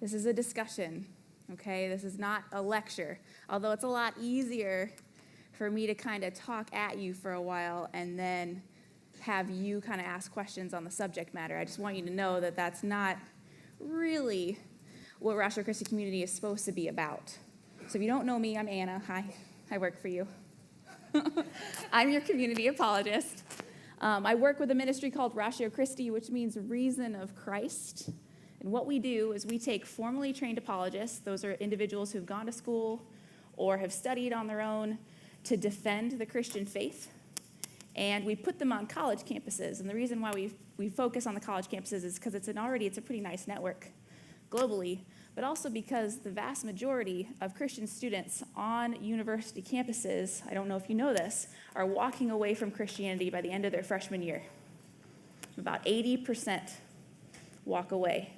This is a discussion, okay? This is not a lecture, although it's a lot easier for me to kind of talk at you for a while and then have you kind of ask questions on the subject matter. I just want you to know that that's not really what Rochester Christian Community is supposed to be about. So if you don't know me, I'm Anna. Hi, I work for you. I'm your community apologist. I work with a ministry called Ratio Christi, which means Reason of Christ. And what we do is we take formally trained apologists, those are individuals who've gone to school or have studied on their own to defend the Christian faith, and we put them on college campuses. And the reason why we focus on the college campuses is because it's a pretty nice network globally, but also because the vast majority of Christian students on university campuses, I don't know if you know this, are walking away from Christianity by the end of their freshman year. About 80% walk away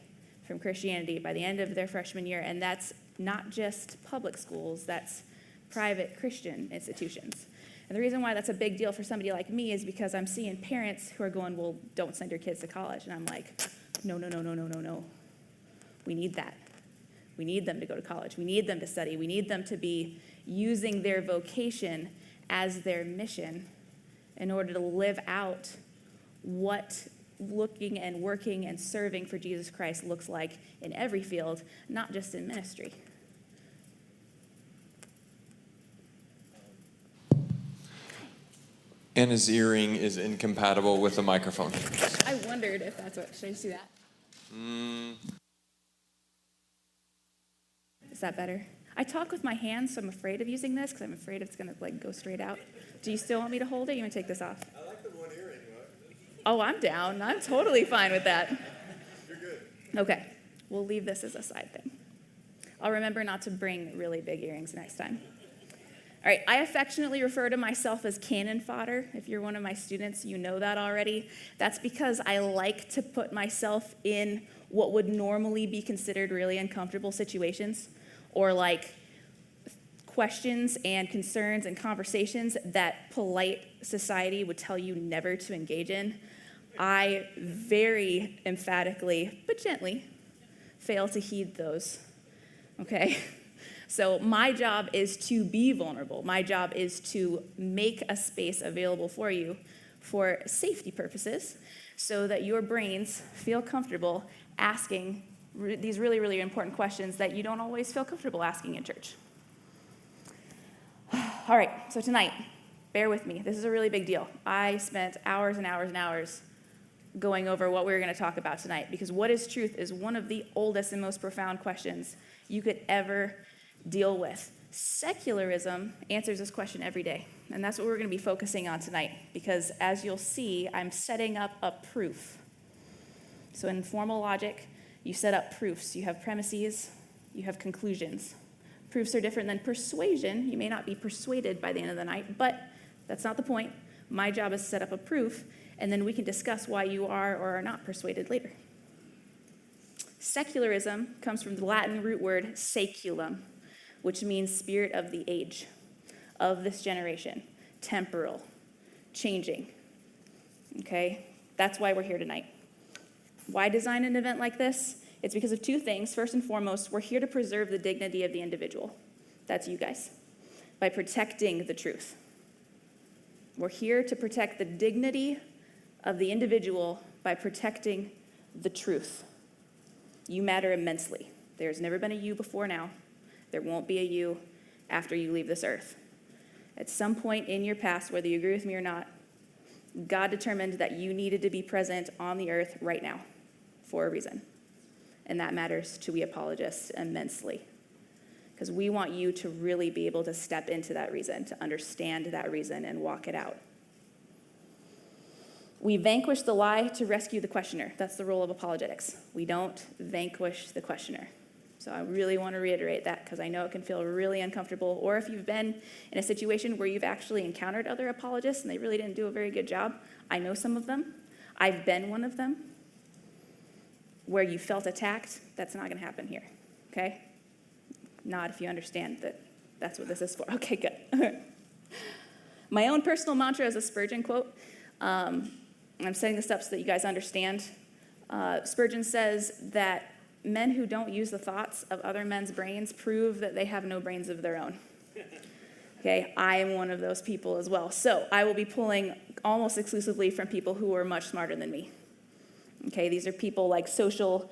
from Christianity by the end of their freshman year, and that's not just public schools, that's private Christian institutions. And the reason why that's a big deal for somebody like me is because I'm seeing parents who are going, well, don't send your kids to college. And I'm like, no. We need that. We need them to go to college. We need them to study. We need them to be using their vocation as their mission in order to live out what looking and working and serving for Jesus Christ looks like in every field, not just in ministry. Anna's earring is incompatible with the microphone. I wondered if that's what, should I just do that? Is that better? I talk with my hands, so I'm afraid of using this because I'm afraid it's going to go straight out. Do you still want me to hold it? You want to take this off? I like the one earring. Oh, I'm down. I'm totally fine with that. You're good. Okay, we'll leave this as a side thing. I'll remember not to bring really big earrings next time. All right, I affectionately refer to myself as cannon fodder. If you're one of my students, you know that already. That's because I like to put myself in what would normally be considered really uncomfortable situations, or like questions and concerns and conversations that polite society would tell you never to engage in. I very emphatically, but gently, fail to heed those, okay? So my job is to be vulnerable. My job is to make a space available for you for safety purposes so that your brains feel comfortable asking these really, really important questions that you don't always feel comfortable asking in church. All right, so tonight, bear with me. This is a really big deal. I spent hours and hours and hours going over what we were going to talk about tonight, because what is truth is one of the oldest and most profound questions you could ever deal with. Secularism answers this question every day, and that's what we're going to be focusing on tonight, because as you'll see, I'm setting up a proof. So in formal logic, you set up proofs. You have premises, you have conclusions. Proofs are different than persuasion. You may not be persuaded by the end of the night, but that's not the point. My job is to set up a proof, and then we can discuss why you are or are not persuaded later. Secularism comes from the Latin root word saeculum, which means spirit of the age, of this generation, temporal, changing. Okay? That's why we're here tonight. Why design an event like this? It's because of two things. First and foremost, we're here to preserve the dignity of the individual. That's you guys. By protecting the truth. We're here to protect the dignity of the individual by protecting the truth. You matter immensely. There's never been a you before now. There won't be a you after you leave this earth. At some point in your past, whether you agree with me or not, God determined that you needed to be present on the earth right now for a reason. And that matters to we apologists immensely, because we want you to really be able to step into that reason, to understand that reason and walk it out. We vanquish the lie to rescue the questioner. That's the role of apologetics. We don't vanquish the questioner. So I really want to reiterate that, because I know it can feel really uncomfortable. Or if you've been in a situation where you've actually encountered other apologists and they really didn't do a very good job, I know some of them. I've been one of them. Where you felt attacked, that's not going to happen here, okay? Not if you understand that that's what this is for. Okay, good. My own personal mantra is a Spurgeon quote. I'm setting this up so that you guys understand. Spurgeon says that men who don't use the thoughts of other men's brains prove that they have no brains of their own. Okay, I am one of those people as well. So I will be pulling almost exclusively from people who are much smarter than me. Okay, these are people like social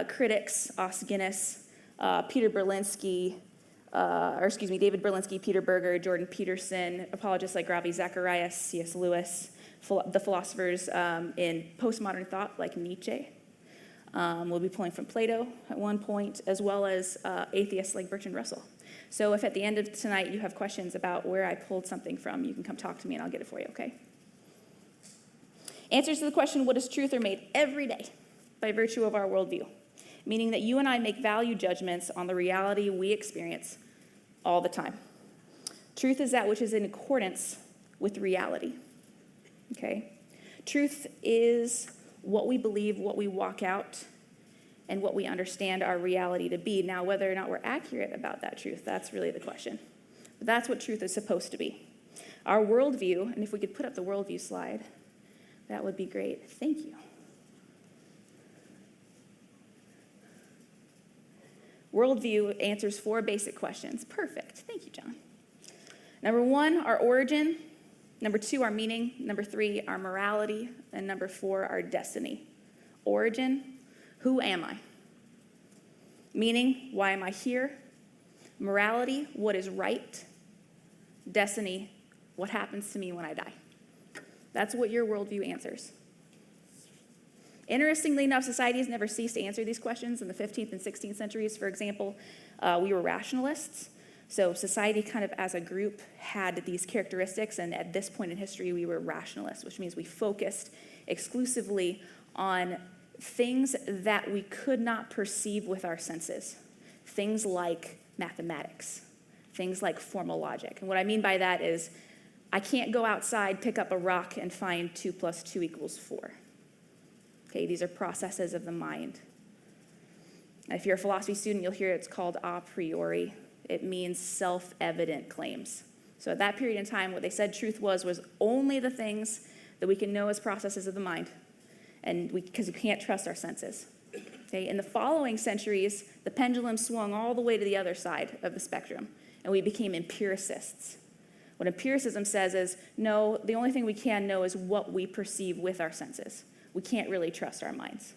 critics, Os Guinness, David Berlinski, Peter Berger, Jordan Peterson, apologists like Ravi Zacharias, C.S. Lewis, the philosophers in postmodern thought like Nietzsche. We'll be pulling from Plato at one point, as well as atheists like Bertrand Russell. So if at the end of tonight you have questions about where I pulled something from, you can come talk to me and I'll get it for you, okay? Answers to the question, what is truth, are made every day by virtue of our worldview, meaning that you and I make value judgments on the reality we experience all the time. Truth is that which is in accordance with reality, okay? Truth is what we believe, what we walk out, and what we understand our reality to be. Now, whether or not we're accurate about that truth, that's really the question. But that's what truth is supposed to be. Our worldview, and if we could put up the worldview slide, that would be great. Thank you. Worldview answers 4 basic questions. Perfect. Thank you, John. Number 1, our origin. Number 2, our meaning. Number 3, our morality. And number 4, our destiny. Origin, who am I? Meaning, why am I here? Morality, what is right? Destiny, what happens to me when I die? That's what your worldview answers. Interestingly enough, society has never ceased to answer these questions. In the 15th and 16th centuries, for example, we were rationalists. So society kind of as a group had these characteristics, and at this point in history, we were rationalists, which means we focused exclusively on things that we could not perceive with our senses. Things like mathematics, things like formal logic. And what I mean by that is I can't go outside, pick up a rock, and find 2 + 2 = 4. Okay, these are processes of the mind. And if you're a philosophy student, you'll hear it's called a priori. It means self-evident claims. So at that period in time, what they said truth was only the things that we can know as processes of the mind, and because we can't trust our senses. Okay, in the following centuries, the pendulum swung all the way to the other side of the spectrum, and we became empiricists. What empiricism says is, no, the only thing we can know is what we perceive with our senses. We can't really trust our minds.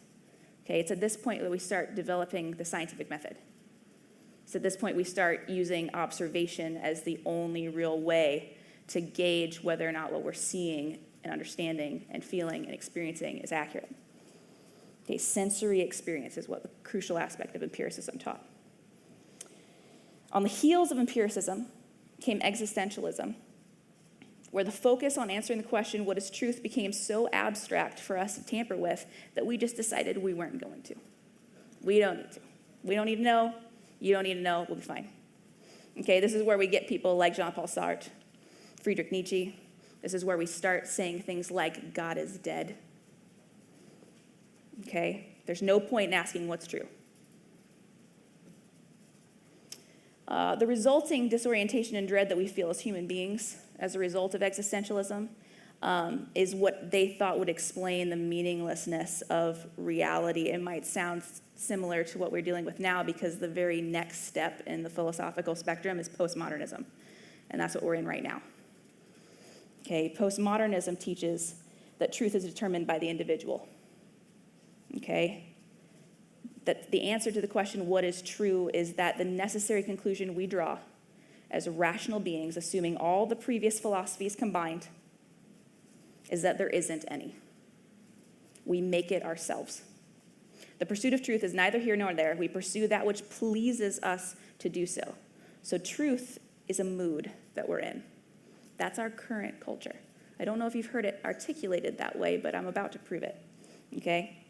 Okay, it's at this point that we start developing the scientific method. It's at this point we start using observation as the only real way to gauge whether or not what we're seeing and understanding and feeling and experiencing is accurate. Okay, sensory experience is what the crucial aspect of empiricism taught. On the heels of empiricism came existentialism, where the focus on answering the question, what is truth, became so abstract for us to tamper with that we just decided we weren't going to. We don't need to. We don't need to know. You don't need to know. We'll be fine. Okay, this is where we get people like Jean-Paul Sartre, Friedrich Nietzsche. This is where we start saying things like, God is dead. Okay, there's no point in asking what's true. The resulting disorientation and dread that we feel as human beings as a result of existentialism is what they thought would explain the meaninglessness of reality. It might sound similar to what we're dealing with now because the very next step in the philosophical spectrum is postmodernism, and that's what we're in right now. Okay, postmodernism teaches that truth is determined by the individual. Okay, that the answer to the question, what is true, is that the necessary conclusion we draw as rational beings, assuming all the previous philosophies combined, is that there isn't any. We make it ourselves. The pursuit of truth is neither here nor there. We pursue that which pleases us to do so. So truth is a mood that we're in. That's our current culture. I don't know if you've heard it articulated that way, but I'm about to prove it. Okay?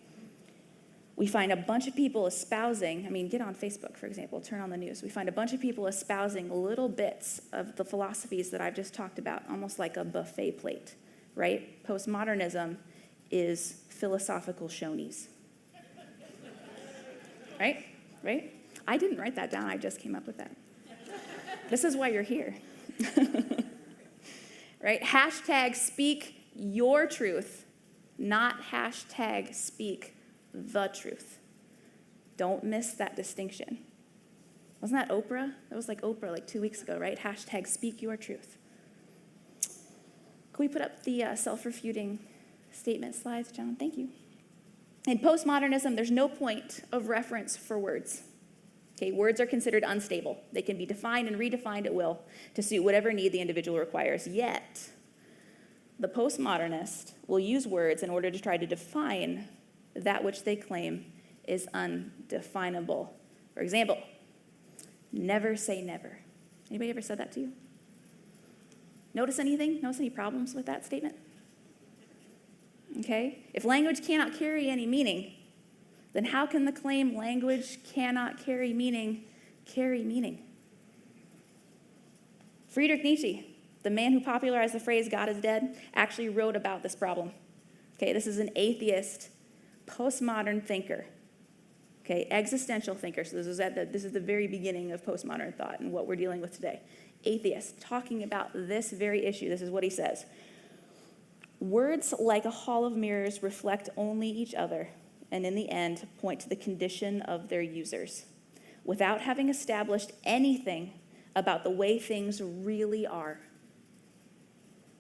We find a bunch of people espousing, get on Facebook, for example, turn on the news. We find a bunch of people espousing little bits of the philosophies that I've just talked about, almost like a buffet plate, right? Postmodernism is philosophical shonies. Right? Right? I didn't write that down, I just came up with that. This is why you're here. Right? Hashtag speak your truth, not hashtag speak the truth. Don't miss that distinction. Wasn't that Oprah? That was like Oprah like 2 weeks ago, right? Hashtag speak your truth. Can we put up the self-refuting statement slides, John? Thank you. In postmodernism, there's no point of reference for words. Okay, words are considered unstable. They can be defined and redefined at will to suit whatever need the individual requires. Yet, the postmodernist will use words in order to try to define that which they claim is undefinable. For example, never say never. Anybody ever said that to you? Notice anything? Notice any problems with that statement? Okay? If language cannot carry any meaning, then how can the claim language cannot carry meaning carry meaning? Friedrich Nietzsche, the man who popularized the phrase God is dead, actually wrote about this problem. Okay, this is an atheist, postmodern thinker. Okay, existential thinker. So this is the very beginning of postmodern thought and what we're dealing with today. Atheist, talking about this very issue. This is what he says. Words like a hall of mirrors reflect only each other, and in the end point to the condition of their users, without having established anything about the way things really are.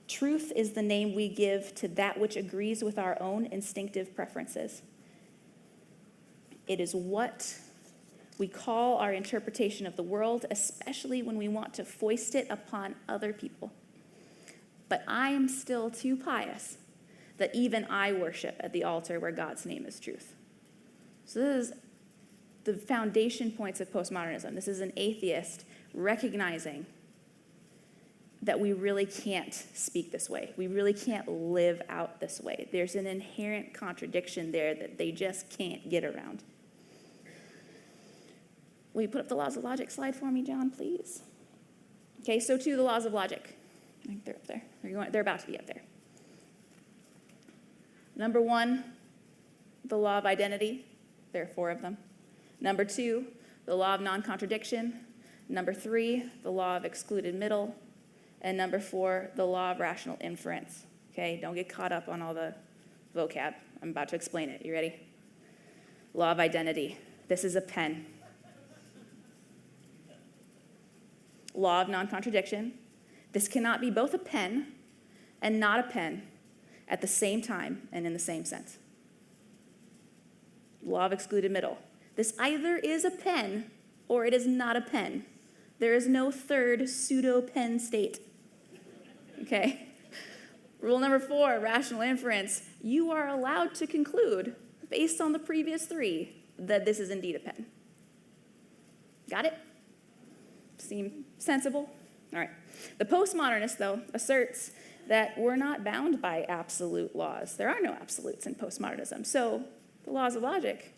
Truth is the name we give to that which agrees with our own instinctive preferences. It is what we call our interpretation of the world, especially when we want to foist it upon other people. But I am still too pious that even I worship at the altar where God's name is truth. So this is the foundation points of postmodernism. This is an atheist recognizing that we really can't speak this way. We really can't live out this way. There's an inherent contradiction there that they just can't get around. Will you put up the laws of logic slide for me, John, please? Okay, so the laws of logic. I think they're up there. They're about to be up there. Number 1, the law of identity. There are 4 of them. Number 2, the law of non-contradiction. Number 3, the law of excluded middle. And number 4, the law of rational inference. Okay, don't get caught up on all the vocab. I'm about to explain it. You ready? Law of identity. This is a pen. Law of non-contradiction. This cannot be both a pen and not a pen at the same time and in the same sense. Law of excluded middle. This either is a pen or it is not a pen. There is no third pseudo-pen state. Okay? Rule number 4, rational inference. You are allowed to conclude, based on the previous 3, that this is indeed a pen. Got it? Seem sensible? All right. The postmodernist, though, asserts that we're not bound by absolute laws. There are no absolutes in postmodernism. So the laws of logic,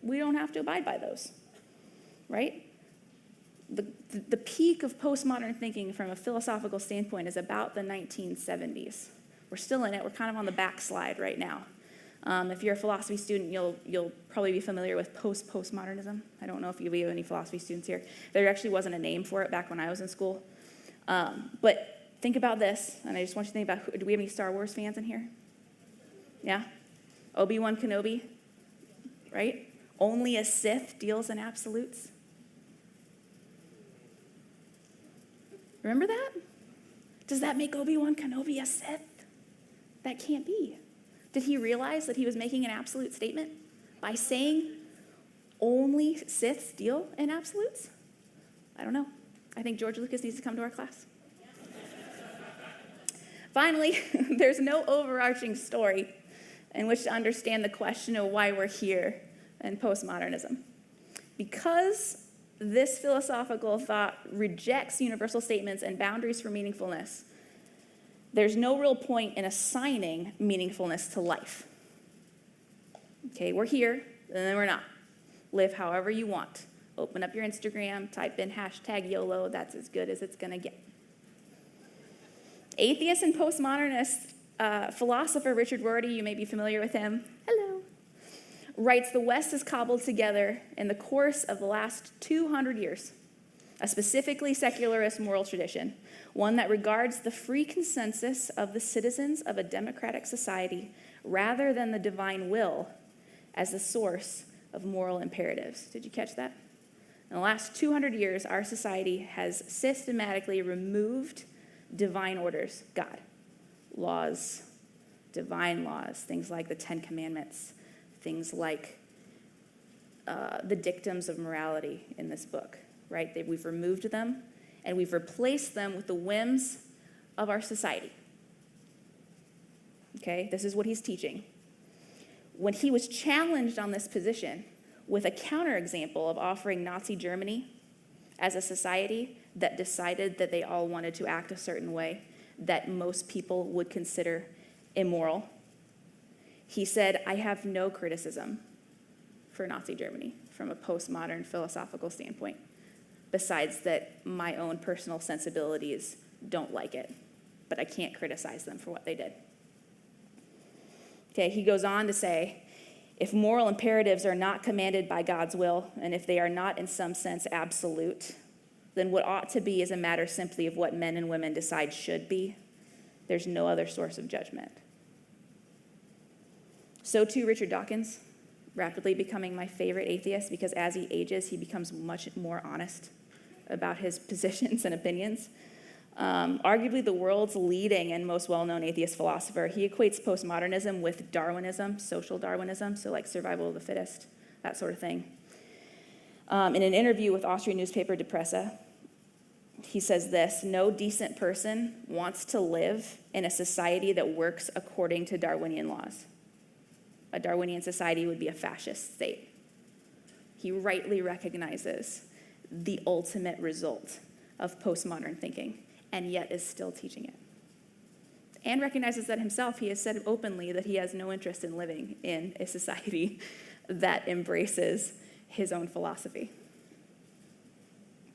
we don't have to abide by those, right? The peak of postmodern thinking from a philosophical standpoint is about the 1970s. We're still in it. We're kind of on the backslide right now. If you're a philosophy student, you'll probably be familiar with postmodernism. I don't know if you have any philosophy students here. There actually wasn't a name for it back when I was in school. But think about this, and I just want you to think about, do we have any Star Wars fans in here? Yeah? Obi-Wan Kenobi, right? Only a Sith deals in absolutes. Remember that? Does that make Obi-Wan Kenobi a Sith? That can't be. Did he realize that he was making an absolute statement by saying only Siths deal in absolutes? I don't know. I think George Lucas needs to come to our class. Finally, there's no overarching story in which to understand the question of why we're here in postmodernism. Because this philosophical thought rejects universal statements and boundaries for meaningfulness, there's no real point in assigning meaningfulness to life. Okay, we're here, and then we're not. Live however you want. Open up your Instagram, type in hashtag YOLO, that's as good as it's gonna get. Atheist and postmodernist philosopher Richard Rorty, you may be familiar with him, hello, writes the West has cobbled together in the course of the last 200 years a specifically secularist moral tradition, one that regards the free consensus of the citizens of a democratic society rather than the divine will as the source of moral imperatives. Did you catch that? In the last 200 years, our society has systematically removed divine orders, God, laws, divine laws, things like the Ten Commandments, things like the dictums of morality in this book, right? We've removed them, and we've replaced them with the whims of our society. Okay, this is what he's teaching. When he was challenged on this position with a counterexample of offering Nazi Germany as a society that decided that they all wanted to act a certain way that most people would consider immoral, he said, I have no criticism for Nazi Germany from a postmodern philosophical standpoint, besides that my own personal sensibilities don't like it, but I can't criticize them for what they did. Okay, he goes on to say, if moral imperatives are not commanded by God's will, and if they are not in some sense absolute, then what ought to be is a matter simply of what men and women decide should be. There's no other source of judgment. So too Richard Dawkins, rapidly becoming my favorite atheist, because as he ages, he becomes much more honest about his positions and opinions. Arguably the world's leading and most well-known atheist philosopher, he equates postmodernism with Darwinism, social Darwinism, so like survival of the fittest, that sort of thing. In an interview with Austrian newspaper Die Presse, he says this, no decent person wants to live in a society that works according to Darwinian laws. A Darwinian society would be a fascist state. He rightly recognizes the ultimate result of postmodern thinking, and yet is still teaching it. And recognizes that himself, he has said openly that he has no interest in living in a society that embraces his own philosophy.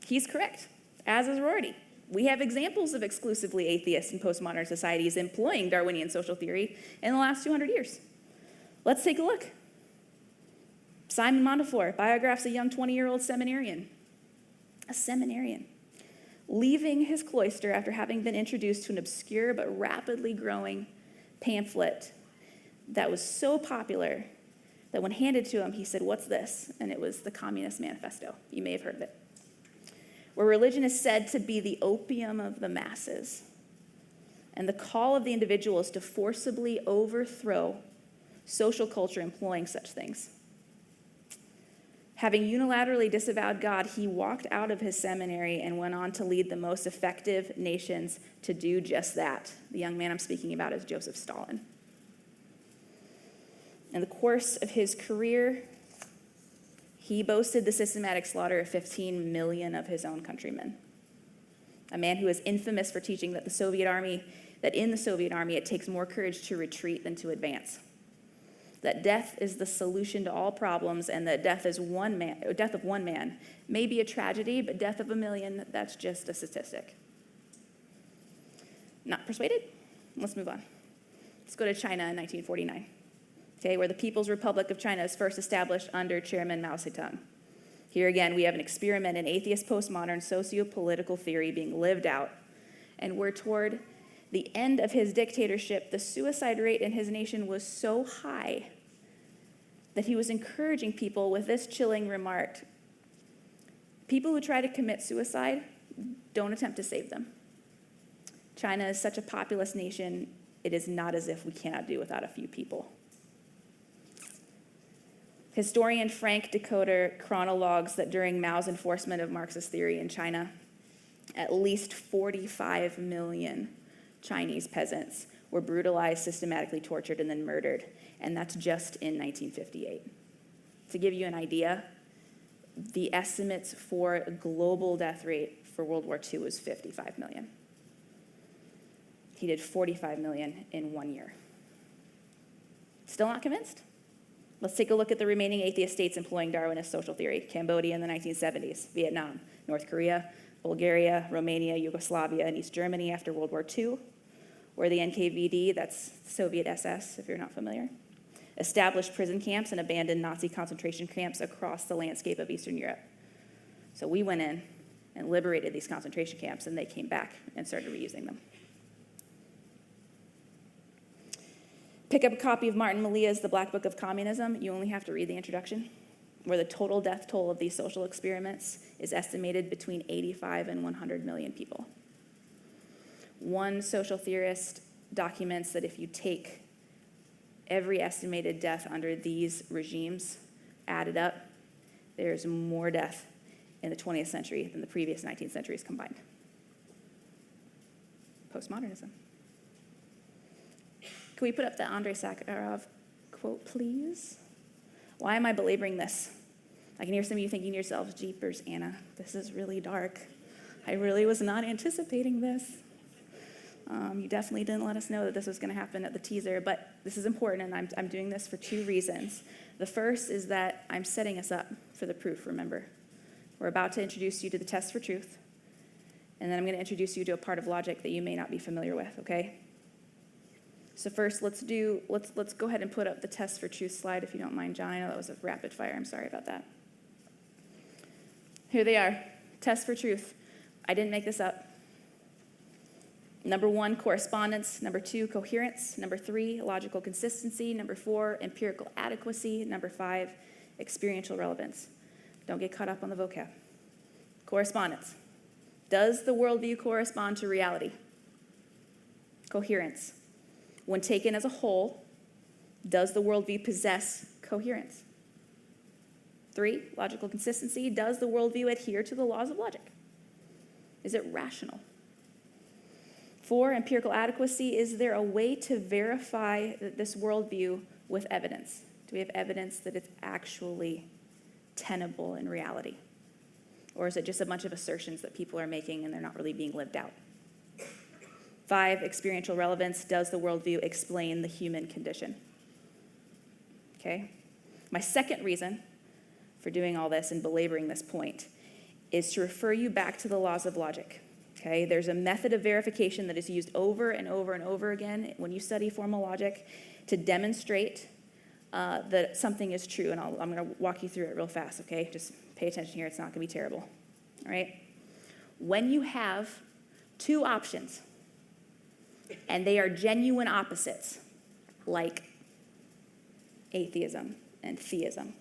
He's correct, as is Rorty. We have examples of exclusively atheist and postmodern societies employing Darwinian social theory in the last 200 years. Let's take a look. Simon Montefiore biographs a young 20-year-old seminarian. A seminarian. Leaving his cloister after having been introduced to an obscure but rapidly growing pamphlet that was so popular that when handed to him, he said, what's this? And it was the Communist Manifesto. You may have heard of it. Where religion is said to be the opium of the masses. And the call of the individual is to forcibly overthrow social culture employing such things. Having unilaterally disavowed God, he walked out of his seminary and went on to lead the most effective nations to do just that. The young man I'm speaking about is Joseph Stalin. In the course of his career, he boasted the systematic slaughter of 15 million of his own countrymen. A man who is infamous for teaching that in the Soviet army, it takes more courage to retreat than to advance. That death is the solution to all problems, and that death of one man may be a tragedy, but death of a million, that's just a statistic. Not persuaded? Let's move on. Let's go to China in 1949, okay, where the People's Republic of China is first established under Chairman Mao Zedong. Here again, we have an experiment in atheist postmodern socio-political theory being lived out, and we're toward the end of his dictatorship. The suicide rate in his nation was so high that he was encouraging people with this chilling remark. People who try to commit suicide, don't attempt to save them. China is such a populous nation, it is not as if we cannot do without a few people. Historian Frank Decoder chronologues that during Mao's enforcement of Marxist theory in China, at least 45 million Chinese peasants were brutalized, systematically tortured, and then murdered. And that's just in 1958. To give you an idea, the estimates for a global death rate for World War II was 55 million. He did 45 million in 1 year. Still not convinced? Let's take a look at the remaining atheist states employing Darwinist social theory. Cambodia in the 1970s, Vietnam, North Korea, Bulgaria, Romania, Yugoslavia, and East Germany after World War II, where the NKVD, that's Soviet SS, if you're not familiar, established prison camps and abandoned Nazi concentration camps across the landscape of Eastern Europe. So we went in and liberated these concentration camps, and they came back and started reusing them. Pick up a copy of Martin Malia's The Black Book of Communism. You only have to read the introduction. where the total death toll of these social experiments is estimated between 85 and 100 million people. One social theorist documents that if you take every estimated death under these regimes added up, there's more death in the 20th century than the previous 19 centuries combined. Postmodernism. Can we put up the Andrei Sakharov quote, please? Why am I belaboring this? I can hear some of you thinking to yourselves, jeepers, Anna, this is really dark. I really was not anticipating this. You definitely didn't let us know that this was going to happen at the teaser, but this is important, and I'm doing this for 2 reasons. The first is that I'm setting us up for the proof, remember. We're about to introduce you to the test for truth, and then I'm going to introduce you to a part of logic that you may not be familiar with, okay? So first, let's go ahead and put up the test for truth slide, if you don't mind, John. I know that was a rapid fire. I'm sorry about that. Here they are. Test for truth. I didn't make this up. Number 1, correspondence. Number 2, coherence. Number 3, logical consistency. Number 4, empirical adequacy. Number 5, experiential relevance. Don't get caught up on the vocab. Correspondence. Does the worldview correspond to reality? Coherence. When taken as a whole, does the worldview possess coherence? 3, logical consistency. Does the worldview adhere to the laws of logic? Is it rational? 4, empirical adequacy. Is there a way to verify this worldview with evidence? Do we have evidence that it's actually tenable in reality? Or is it just a bunch of assertions that people are making and they're not really being lived out? 5, experiential relevance. Does the worldview explain the human condition? Okay? My second reason for doing all this and belaboring this point is to refer you back to the laws of logic. Okay? There's a method of verification that is used over and over and over again when you study formal logic to demonstrate that something is true. And I'm going to walk you through it real fast, okay? Just pay attention here. It's not going to be terrible. All right? When you have 2 options, and they are genuine opposites, like atheism and theism.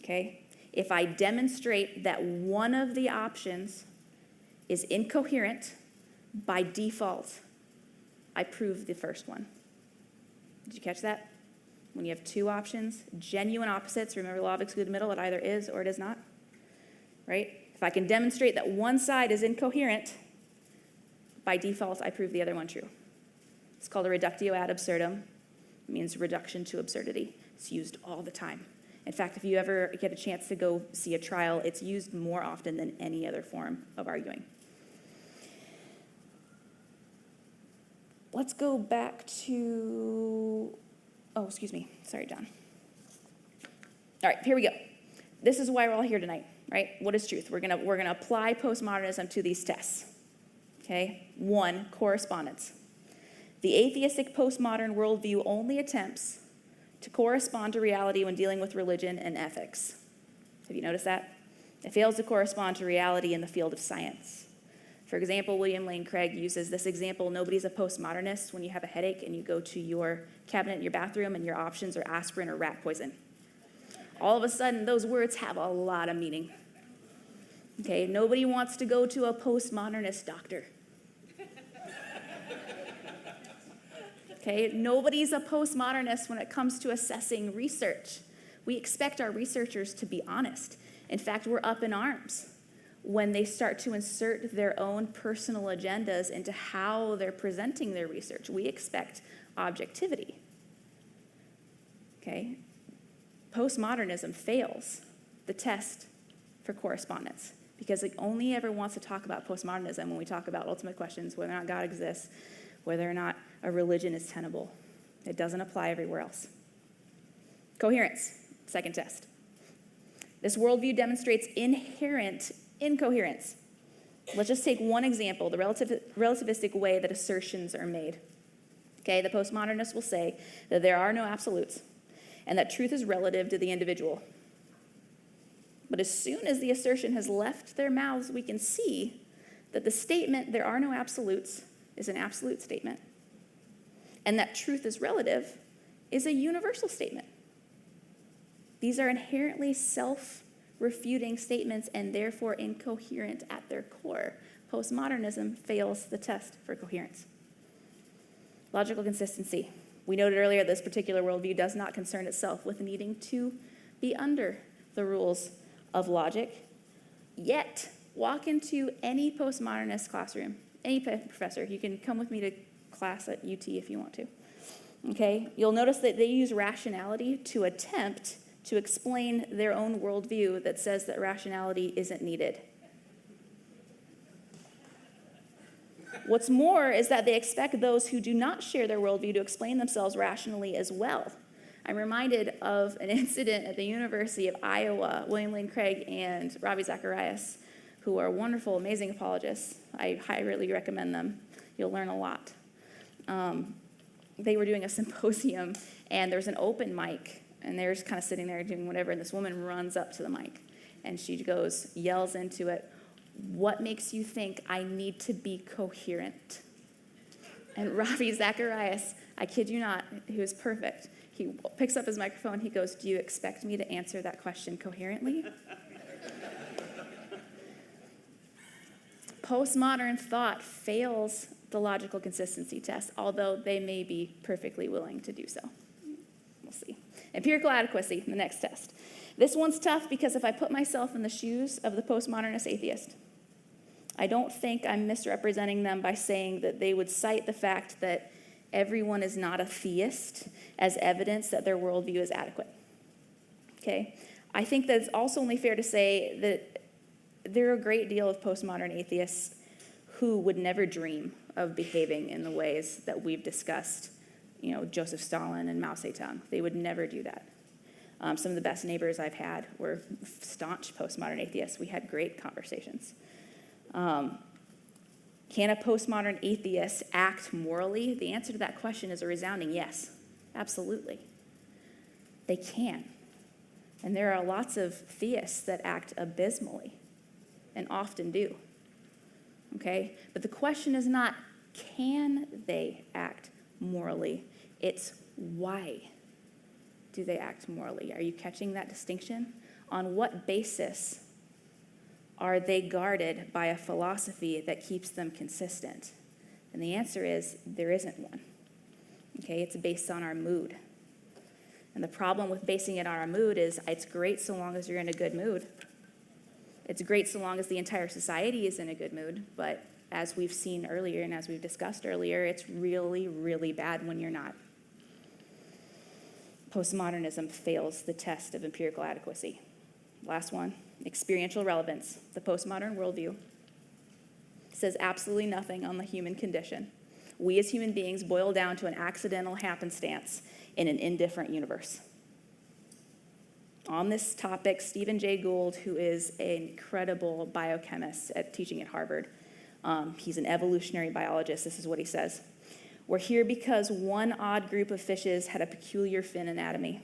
Okay? If I demonstrate that one of the options is incoherent, by default, I prove the first one. Did you catch that? When you have 2 options, genuine opposites, remember law of excluded middle, it either is or it is not. Right? If I can demonstrate that one side is incoherent, by default, I prove the other one true. It's called a reductio ad absurdum. It means reduction to absurdity. It's used all the time. In fact, if you ever get a chance to go see a trial, it's used more often than any other form of arguing. Let's go back to, sorry, John. All right, here we go. This is why we're all here tonight, right? What is truth? We're gonna apply postmodernism to these tests. Okay, 1, correspondence. The atheistic postmodern worldview only attempts to correspond to reality when dealing with religion and ethics. Have you noticed that? It fails to correspond to reality in the field of science. For example, William Lane Craig uses this example: nobody's a postmodernist when you have a headache and you go to your cabinet in your bathroom and your options are aspirin or rat poison. All of a sudden, those words have a lot of meaning. Okay, nobody wants to go to a postmodernist doctor. Okay, nobody's a postmodernist when it comes to assessing research. We expect our researchers to be honest. In fact, we're up in arms when they start to insert their own personal agendas into how they're presenting their research. We expect objectivity. Okay? Postmodernism fails the test for correspondence because it only ever wants to talk about postmodernism when we talk about ultimate questions, whether or not God exists, whether or not a religion is tenable. It doesn't apply everywhere else. Coherence, second test. This worldview demonstrates inherent incoherence. Let's just take one example, the relativistic way that assertions are made. Okay, the postmodernists will say that there are no absolutes and that truth is relative to the individual. But as soon as the assertion has left their mouths, we can see that the statement, there are no absolutes, is an absolute statement, and that truth is relative is a universal statement. These are inherently self-refuting statements and therefore incoherent at their core. Postmodernism fails the test for coherence. Logical consistency. We noted earlier this particular worldview does not concern itself with needing to be under the rules of logic. Yet, walk into any postmodernist classroom, any professor. You can come with me to class at UT if you want to. Okay? You'll notice that they use rationality to attempt to explain their own worldview that says that rationality isn't needed. What's more is that they expect those who do not share their worldview to explain themselves rationally as well. I'm reminded of an incident at the University of Iowa. William Lane Craig and Ravi Zacharias, who are wonderful, amazing apologists. I highly recommend them. You'll learn a lot. They were doing a symposium, and there's an open mic, and they're just kind of sitting there doing whatever, and this woman runs up to the mic, and she yells into it, "What makes you think I need to be coherent?" And Ravi Zacharias, I kid you not, he was perfect. He picks up his microphone, he goes, "Do you expect me to answer that question coherently?" Postmodern thought fails the logical consistency test, although they may be perfectly willing to do so. We'll see. Empirical adequacy, the next test. This one's tough because if I put myself in the shoes of the postmodernist atheist, I don't think I'm misrepresenting them by saying that they would cite the fact that everyone is not a theist as evidence that their worldview is adequate. Okay? I think that it's also only fair to say that there are a great deal of postmodern atheists who would never dream of behaving in the ways that we've discussed, Joseph Stalin and Mao Zedong. They would never do that. Some of the best neighbors I've had were staunch postmodern atheists. We had great conversations. Can a postmodern atheist act morally? The answer to that question is a resounding yes. Absolutely. They can. And there are lots of theists that act abysmally and often do. Okay? But the question is not, can they act morally? It's why do they act morally? Are you catching that distinction? On what basis are they guarded by a philosophy that keeps them consistent? And the answer is there isn't one. Okay, it's based on our mood. And the problem with basing it on our mood is it's great so long as you're in a good mood. It's great so long as the entire society is in a good mood, but as we've seen earlier and as we've discussed earlier, it's really, really bad when you're not. Postmodernism fails the test of empirical adequacy. Last one, experiential relevance. The postmodern worldview says absolutely nothing on the human condition. We as human beings boil down to an accidental happenstance in an indifferent universe. On this topic, Stephen Jay Gould, who is an incredible biochemist teaching at Harvard, he's an evolutionary biologist. This is what he says. We're here because one odd group of fishes had a peculiar fin anatomy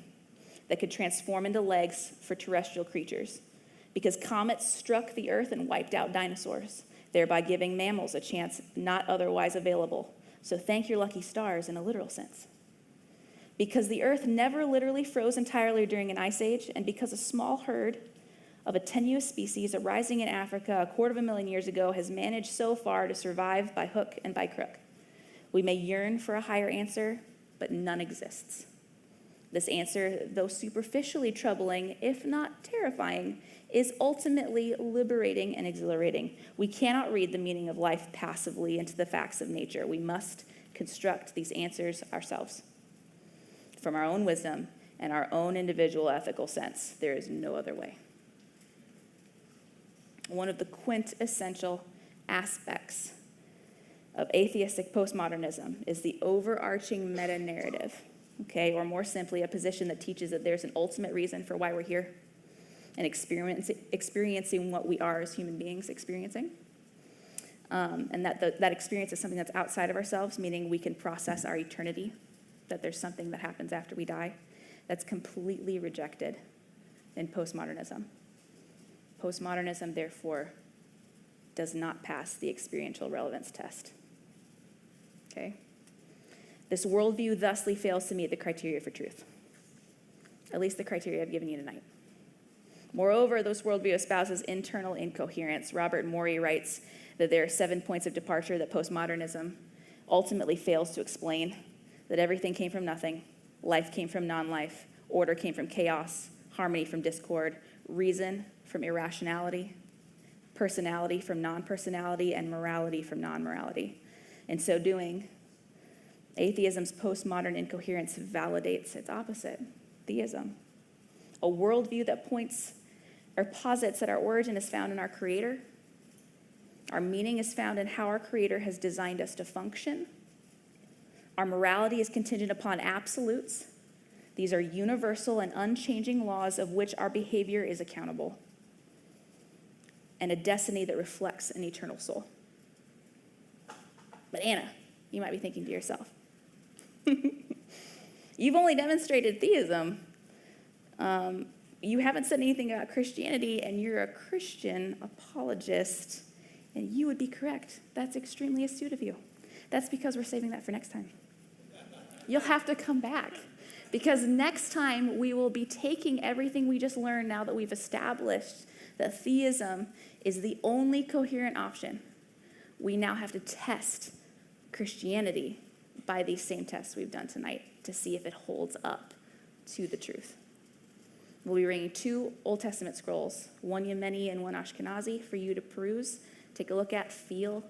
that could transform into legs for terrestrial creatures, because comets struck the earth and wiped out dinosaurs, thereby giving mammals a chance not otherwise available. So thank your lucky stars in a literal sense. Because the earth never literally froze entirely during an ice age, and because a small herd of a tenuous species arising in Africa 250,000 years ago has managed so far to survive by hook and by crook. We may yearn for a higher answer, but none exists. This answer, though superficially troubling, if not terrifying, is ultimately liberating and exhilarating. We cannot read the meaning of life passively into the facts of nature. We must construct these answers ourselves from our own wisdom and our own individual ethical sense. There is no other way. One of the quintessential aspects of atheistic postmodernism is the overarching meta-narrative, okay, or more simply, a position that teaches that there's an ultimate reason for why we're here and experiencing what we are as human beings experiencing, and that experience is something that's outside of ourselves, meaning we can process our eternity, that there's something that happens after we die. That's completely rejected in postmodernism. Postmodernism, therefore, does not pass the experiential relevance test. Okay? This worldview thusly fails to meet the criteria for truth. at least the criteria I've given you tonight. Moreover, this worldview espouses internal incoherence. Robert Morey writes that there are 7 points of departure that postmodernism ultimately fails to explain, that everything came from nothing, life came from non-life, order came from chaos, harmony from discord, reason from irrationality, personality from non-personality, and morality from non-morality. In so doing, atheism's postmodern incoherence validates its opposite, theism. A worldview that points or posits that our origin is found in our Creator, our meaning is found in how our Creator has designed us to function, our morality is contingent upon absolutes. These are universal and unchanging laws of which our behavior is accountable, and a destiny that reflects an eternal soul. But Anna, you might be thinking to yourself, you've only demonstrated theism. You haven't said anything about Christianity, and you're a Christian apologist, and you would be correct. That's extremely astute of you. That's because we're saving that for next time. You'll have to come back, because next time we will be taking everything we just learned now that we've established that theism is the only coherent option. We now have to test Christianity by these same tests we've done tonight to see if it holds up to the truth. We'll be bringing 2 Old Testament scrolls, one Yemeni and one Ashkenazi, for you to peruse, take a look at, feel,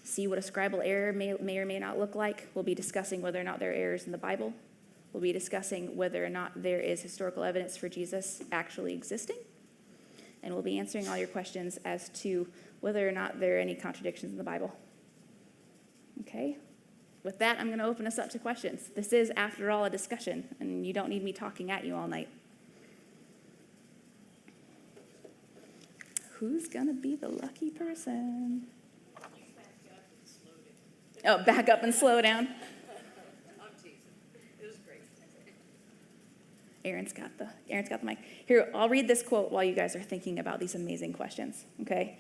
see what a scribal error may or may not look like. We'll be discussing whether or not there are errors in the Bible. We'll be discussing whether or not there is historical evidence for Jesus actually existing. And we'll be answering all your questions as to whether or not there are any contradictions in the Bible. Okay? With that, I'm going to open us up to questions. This is, after all, a discussion, and you don't need me talking at you all night. Who's going to be the lucky person? Oh, back up and slow down. I'm teasing. It was great. Aaron's got the mic. Here, I'll read this quote while you guys are thinking about these amazing questions, okay?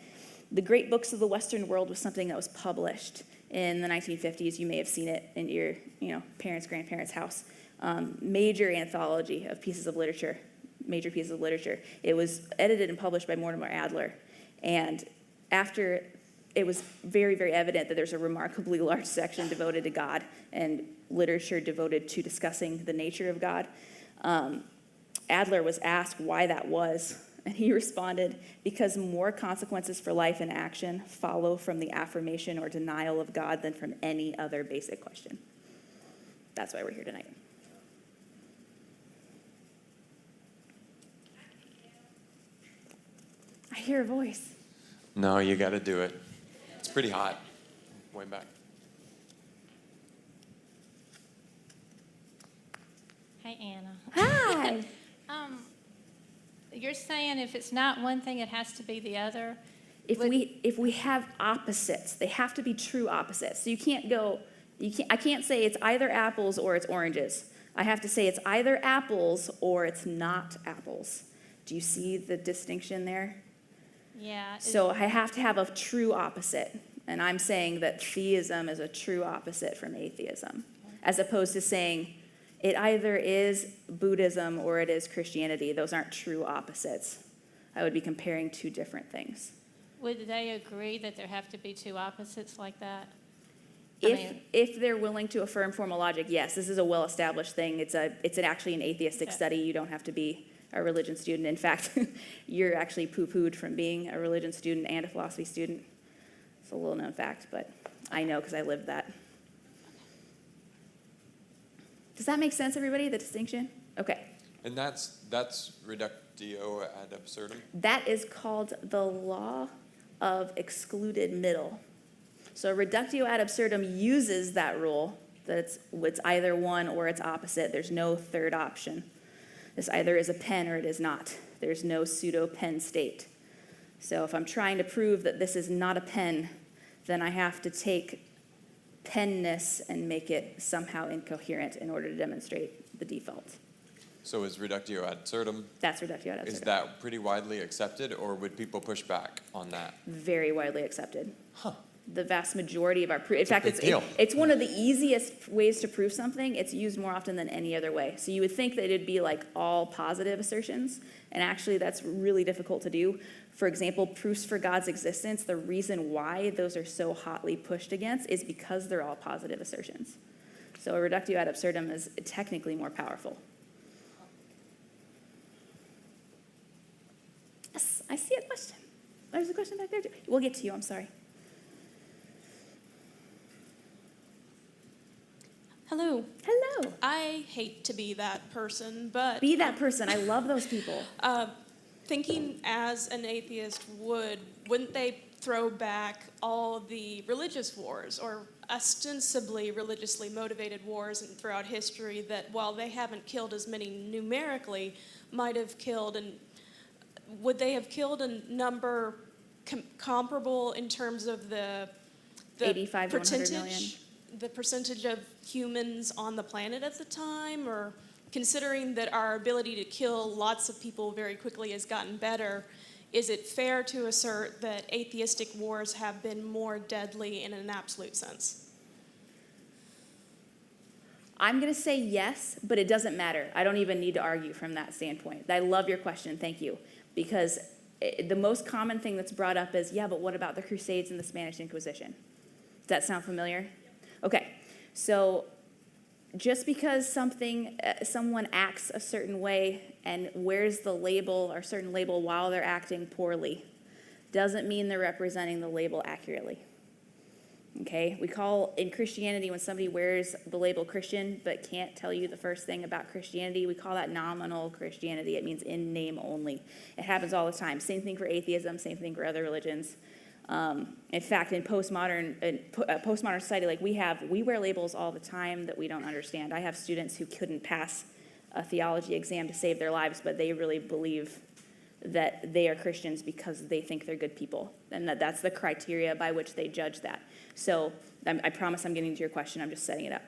The Great Books of the Western World was something that was published in the 1950s. You may have seen it in your, parents, grandparents' house. Major anthology of pieces of literature, major pieces of literature. It was edited and published by Mortimer Adler. And after, it was very, very evident that there's a remarkably large section devoted to God and literature devoted to discussing the nature of God. Adler was asked why that was, and he responded, because more consequences for life and action follow from the affirmation or denial of God than from any other basic question. That's why we're here tonight. I hear a voice. No, you got to do it. It's pretty hot. Way back. Hey, Anna. Hi. You're saying if it's not one thing, it has to be the other? If we have opposites, they have to be true opposites. So I can't say it's either apples or it's oranges. I have to say it's either apples or it's not apples. Do you see the distinction there? Yeah. So I have to have a true opposite. And I'm saying that theism is a true opposite from atheism, as opposed to saying it either is Buddhism or it is Christianity. Those aren't true opposites. I would be comparing 2 different things. Would they agree that there have to be 2 opposites like that? If they're willing to affirm formal logic, yes. This is a well-established thing. It's actually an atheistic study. You don't have to be a religion student. In fact, you're actually poo-pooed from being a religion student and a philosophy student. It's a little-known fact, but I know because I lived that. Does that make sense, everybody, the distinction? Okay. And that's reductio ad absurdum? That is called the law of excluded middle. So reductio ad absurdum uses that rule, that it's either one or it's opposite. There's no third option. This either is a pen or it is not. There's no pseudo-pen state. So if I'm trying to prove that this is not a pen, then I have to take penness and make it somehow incoherent in order to demonstrate the default. So is reductio ad absurdum? That's reductio ad absurdum. Is that pretty widely accepted, or would people push back on that? Very widely accepted. Huh. the vast majority of our proof. In fact, big deal. it's one of the easiest ways to prove something. It's used more often than any other way. So you would think that it'd be like all positive assertions, and actually that's really difficult to do. For example, proofs for God's existence, the reason why those are so hotly pushed against is because they're all positive assertions. So a reductio ad absurdum is technically more powerful. Yes, I see a question. There's a question back there too. We'll get to you, I'm sorry. Hello. Hello. I hate to be that person, but Be that person. I love those people. thinking as an atheist wouldn't they throw back all the religious wars or ostensibly religiously motivated wars throughout history that, while they haven't killed as many numerically, might have killed, and would they have killed a number comparable in terms of the 85 to 100 million. the percentage of humans on the planet at the time? Or considering that our ability to kill lots of people very quickly has gotten better, is it fair to assert that atheistic wars have been more deadly in an absolute sense? I'm going to say yes, but it doesn't matter. I don't even need to argue from that standpoint. I love your question. Thank you. Because the most common thing that's brought up is, yeah, but what about the Crusades and the Spanish Inquisition? Does that sound familiar? Okay. So just because someone acts a certain way and wears the label or certain label while they're acting poorly doesn't mean they're representing the label accurately. Okay, we call in Christianity when somebody wears the label Christian but can't tell you the first thing about Christianity, we call that nominal Christianity. It means in name only. It happens all the time. Same thing for atheism, same thing for other religions. In fact, in postmodern society like we wear labels all the time that we don't understand. I have students who couldn't pass a theology exam to save their lives, but they really believe that they are Christians because they think they're good people, and that's the criteria by which they judge that. So I promise I'm getting to your question. I'm just setting it up.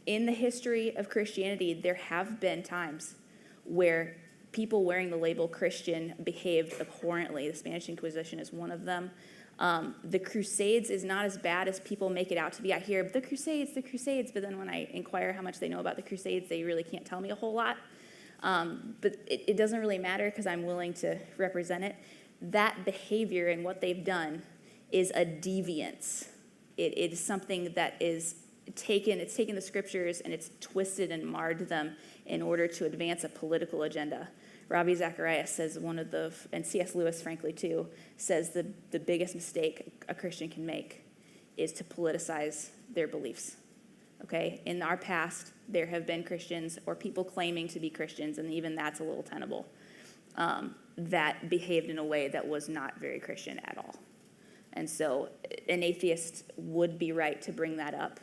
In the history of Christianity, there have been times where people wearing the label Christian behaved abhorrently. The Spanish Inquisition is one of them. The Crusades is not as bad as people make it out to be. I hear the Crusades, but then when I inquire how much they know about the Crusades, they really can't tell me a whole lot. But it doesn't really matter because I'm willing to represent it. That behavior and what they've done is a deviance. It is something that is taken the scriptures and it's twisted and marred them in order to advance a political agenda. Ravi Zacharias says and C.S. Lewis, frankly, too, says the biggest mistake a Christian can make is to politicize their beliefs. Okay? In our past, there have been Christians or people claiming to be Christians, and even that's a little tenable, that behaved in a way that was not very Christian at all. And so an atheist would be right to bring that up,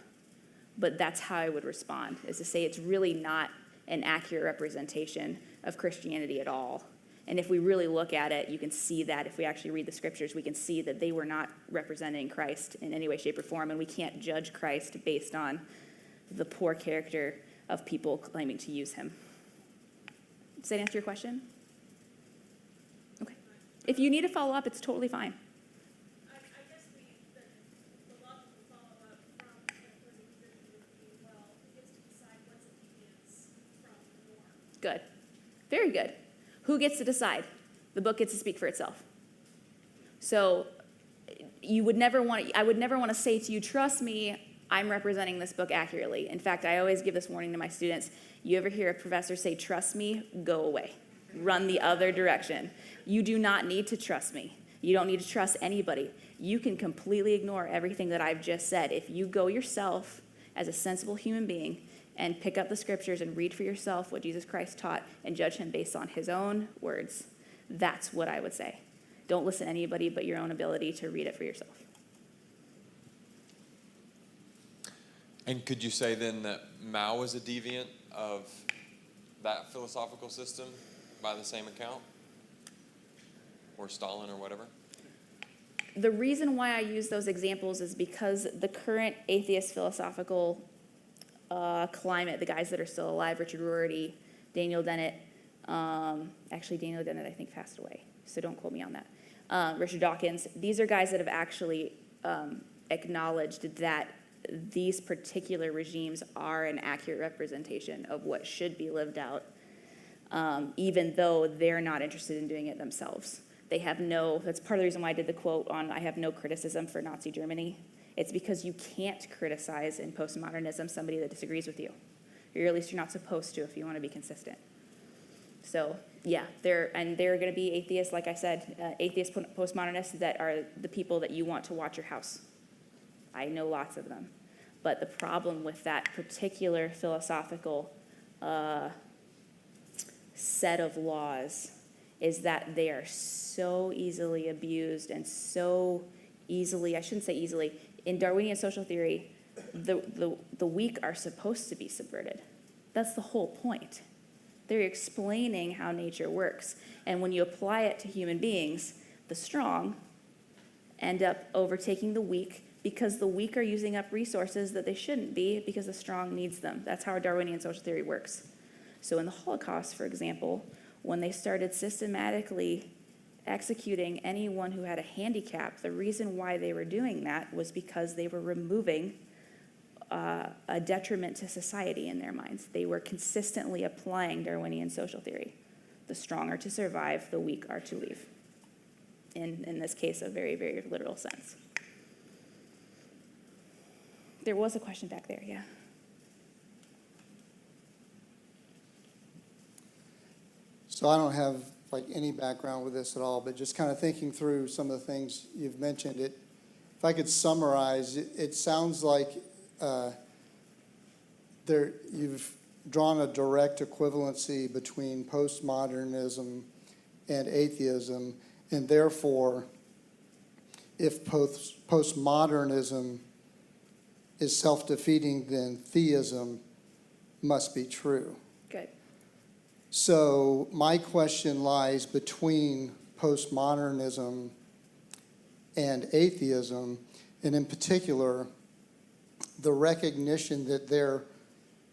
but that's how I would respond, is to say it's really not an accurate representation of Christianity at all. And if we really look at it, you can see that if we actually read the scriptures, we can see that they were not representing Christ in any way, shape, or form, and we can't judge Christ based on the poor character of people claiming to use him. Does that answer your question? Okay. If you need to follow up, it's totally fine. I guess the logical follow-up from the opposing position would be, well, who gets to decide what's a deviance from the norm? Good. Very good. Who gets to decide? The book gets to speak for itself. So I would never want to say to you, trust me, I'm representing this book accurately. In fact, I always give this warning to my students. You ever hear a professor say, trust me, go away. Run the other direction. You do not need to trust me. You don't need to trust anybody. You can completely ignore everything that I've just said. If you go yourself as a sensible human being and pick up the scriptures and read for yourself what Jesus Christ taught and judge him based on his own words, that's what I would say. Don't listen to anybody but your own ability to read it for yourself. And could you say then that Mao was a deviant of that philosophical system by the same account? Or Stalin or whatever? The reason why I use those examples is because the current atheist philosophical climate, the guys that are still alive, Richard Rorty, Daniel Dennett, actually Daniel Dennett I think passed away, so don't quote me on that. Richard Dawkins. These are guys that have actually acknowledged that these particular regimes are an accurate representation of what should be lived out, even though they're not interested in doing it themselves. They have no, that's part of the reason why I did the quote on, I have no criticism for Nazi Germany. It's because you can't criticize in postmodernism somebody that disagrees with you. Or at least you're not supposed to if you want to be consistent. So yeah, there are going to be atheists, like I said, atheist postmodernists that are the people that you want to watch your house. I know lots of them. But the problem with that particular philosophical set of laws is that they are so easily abused and so easily, I shouldn't say easily, in Darwinian social theory, the weak are supposed to be subverted. That's the whole point. They're explaining how nature works. And when you apply it to human beings, the strong end up overtaking the weak because the weak are using up resources that they shouldn't be because the strong needs them. That's how Darwinian social theory works. So in the Holocaust, for example, when they started systematically executing anyone who had a handicap, the reason why they were doing that was because they were removing a detriment to society in their minds. They were consistently applying Darwinian social theory. The strong are to survive, the weak are to leave. In this case, a very, very literal sense. There was a question back there, yeah. So I don't have like any background with this at all, but just kind of thinking through some of the things you've mentioned, if I could summarize, it sounds like you've drawn a direct equivalency between postmodernism and atheism, and therefore, if postmodernism is self-defeating, then theism must be true. Good. So my question lies between postmodernism and atheism, and in particular, the recognition that there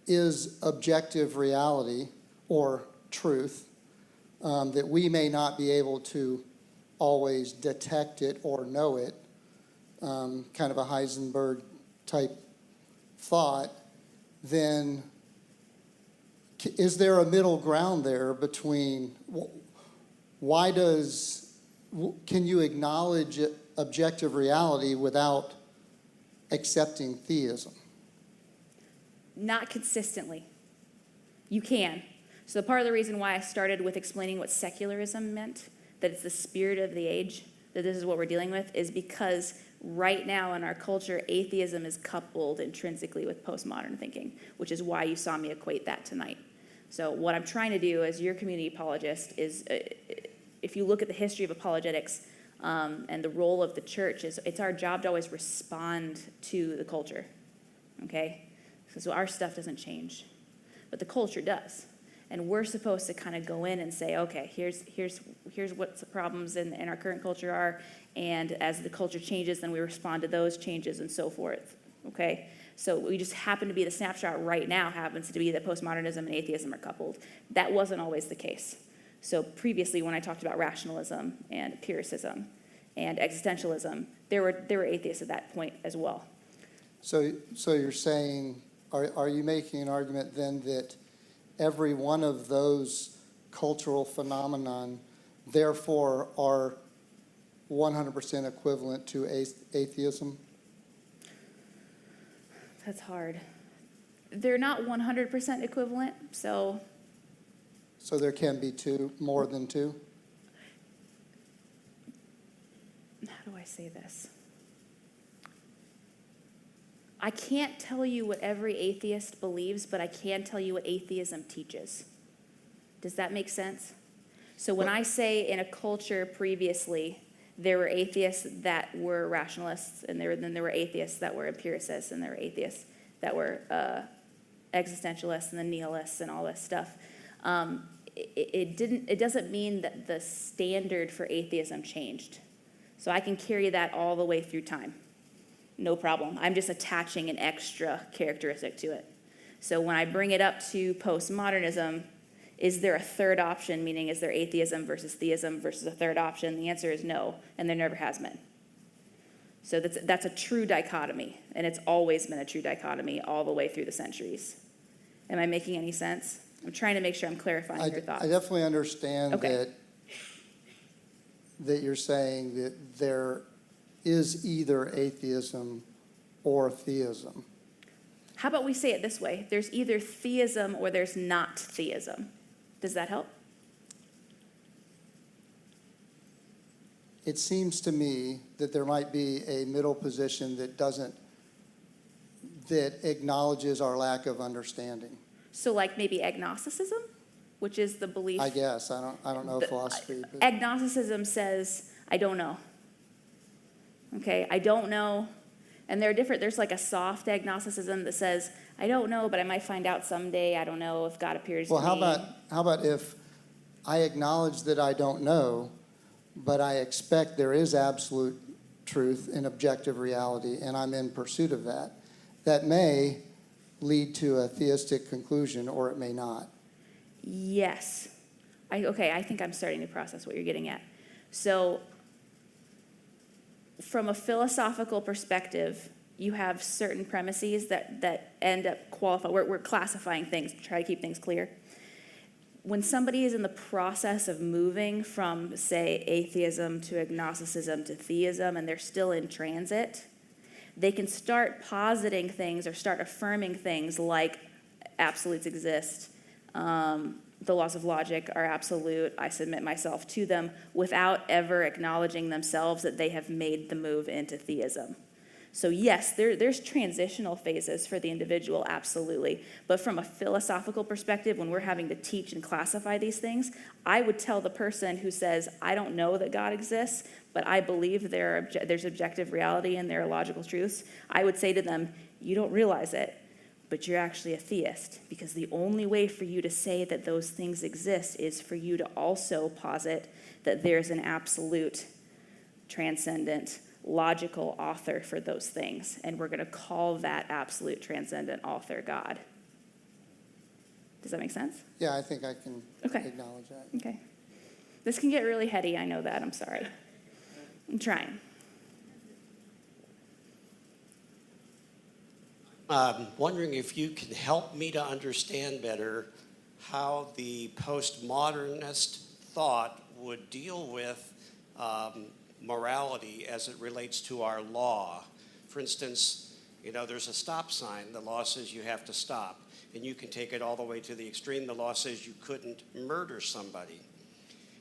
is objective reality or truth, that we may not be able to always detect it or know it, kind of a Heisenberg type thought, then is there a middle ground there between can you acknowledge objective reality without accepting theism? Not consistently. You can. So part of the reason why I started with explaining what secularism meant, that it's the spirit of the age, that this is what we're dealing with, is because right now in our culture, atheism is coupled intrinsically with postmodern thinking, which is why you saw me equate that tonight. So what I'm trying to do as your community apologist is, if you look at the history of apologetics and the role of the church, it's our job to always respond to the culture, okay? So our stuff doesn't change, but the culture does. And we're supposed to kind of go in and say, okay, here's what the problems in our current culture are, and as the culture changes, then we respond to those changes and so forth, okay? So we just happen to be, the snapshot right now happens to be that postmodernism and atheism are coupled. That wasn't always the case. So previously when I talked about rationalism and empiricism and existentialism, there were atheists at that point as well. So you're saying, are you making an argument then that every one of those cultural phenomenon therefore are 100% equivalent to atheism? That's hard. They're not 100% equivalent, so. So there can be more than two? How do I say this? I can't tell you what every atheist believes, but I can tell you what atheism teaches. Does that make sense? So when I say in a culture previously, there were atheists that were rationalists, and then there were atheists that were empiricists, and there were atheists that were existentialists and the nihilists and all this stuff. It doesn't mean that the standard for atheism changed. So I can carry that all the way through time. No problem. I'm just attaching an extra characteristic to it. So when I bring it up to postmodernism, Is there a third option, meaning is there atheism versus theism versus a third option? The answer is no, and there never has been. So that's a true dichotomy, and it's always been a true dichotomy all the way through the centuries. Am I making any sense? I'm trying to make sure I'm clarifying your thoughts. I definitely understand Okay. that you're saying that there is either atheism or theism. How about we say it this way? There's either theism or there's not theism. Does that help? It seems to me that there might be a middle position that acknowledges our lack of understanding. So like maybe agnosticism, which is the belief. I guess, I don't know philosophy, but Agnosticism says, I don't know. Okay, I don't know. And there's like a soft agnosticism that says, I don't know, but I might find out someday. I don't know if God appears to me. well, how about if I acknowledge that I don't know, but I expect there is absolute truth and objective reality, and I'm in pursuit of that. That may lead to a theistic conclusion, or it may not. Yes. I think I'm starting to process what you're getting at. So, from a philosophical perspective, you have certain premises that end up qualifying. We're classifying things to try to keep things clear. When somebody is in the process of moving from, say, atheism to agnosticism to theism, and they're still in transit, they can start positing things or start affirming things like absolutes exist, the laws of logic are absolute, I submit myself to them, without ever acknowledging themselves that they have made the move into theism. So yes, there's transitional phases for the individual, absolutely. But from a philosophical perspective, when we're having to teach and classify these things, I would tell the person who says, I don't know that God exists, but I believe there's objective reality and there are logical truths, I would say to them, you don't realize it, but you're actually a theist, because the only way for you to say that those things exist is for you to also posit that there's an absolute, transcendent, logical author for those things, and we're going to call that absolute, transcendent author God. Does that make sense? Yeah, I think I can Okay. acknowledge that. Okay. This can get really heady, I know that, I'm sorry. I'm trying. Wondering if you can help me to understand better how the postmodernist thought would deal with morality as it relates to our law. For instance, there's a stop sign. The law says you have to stop. And you can take it all the way to the extreme. The law says you couldn't murder somebody.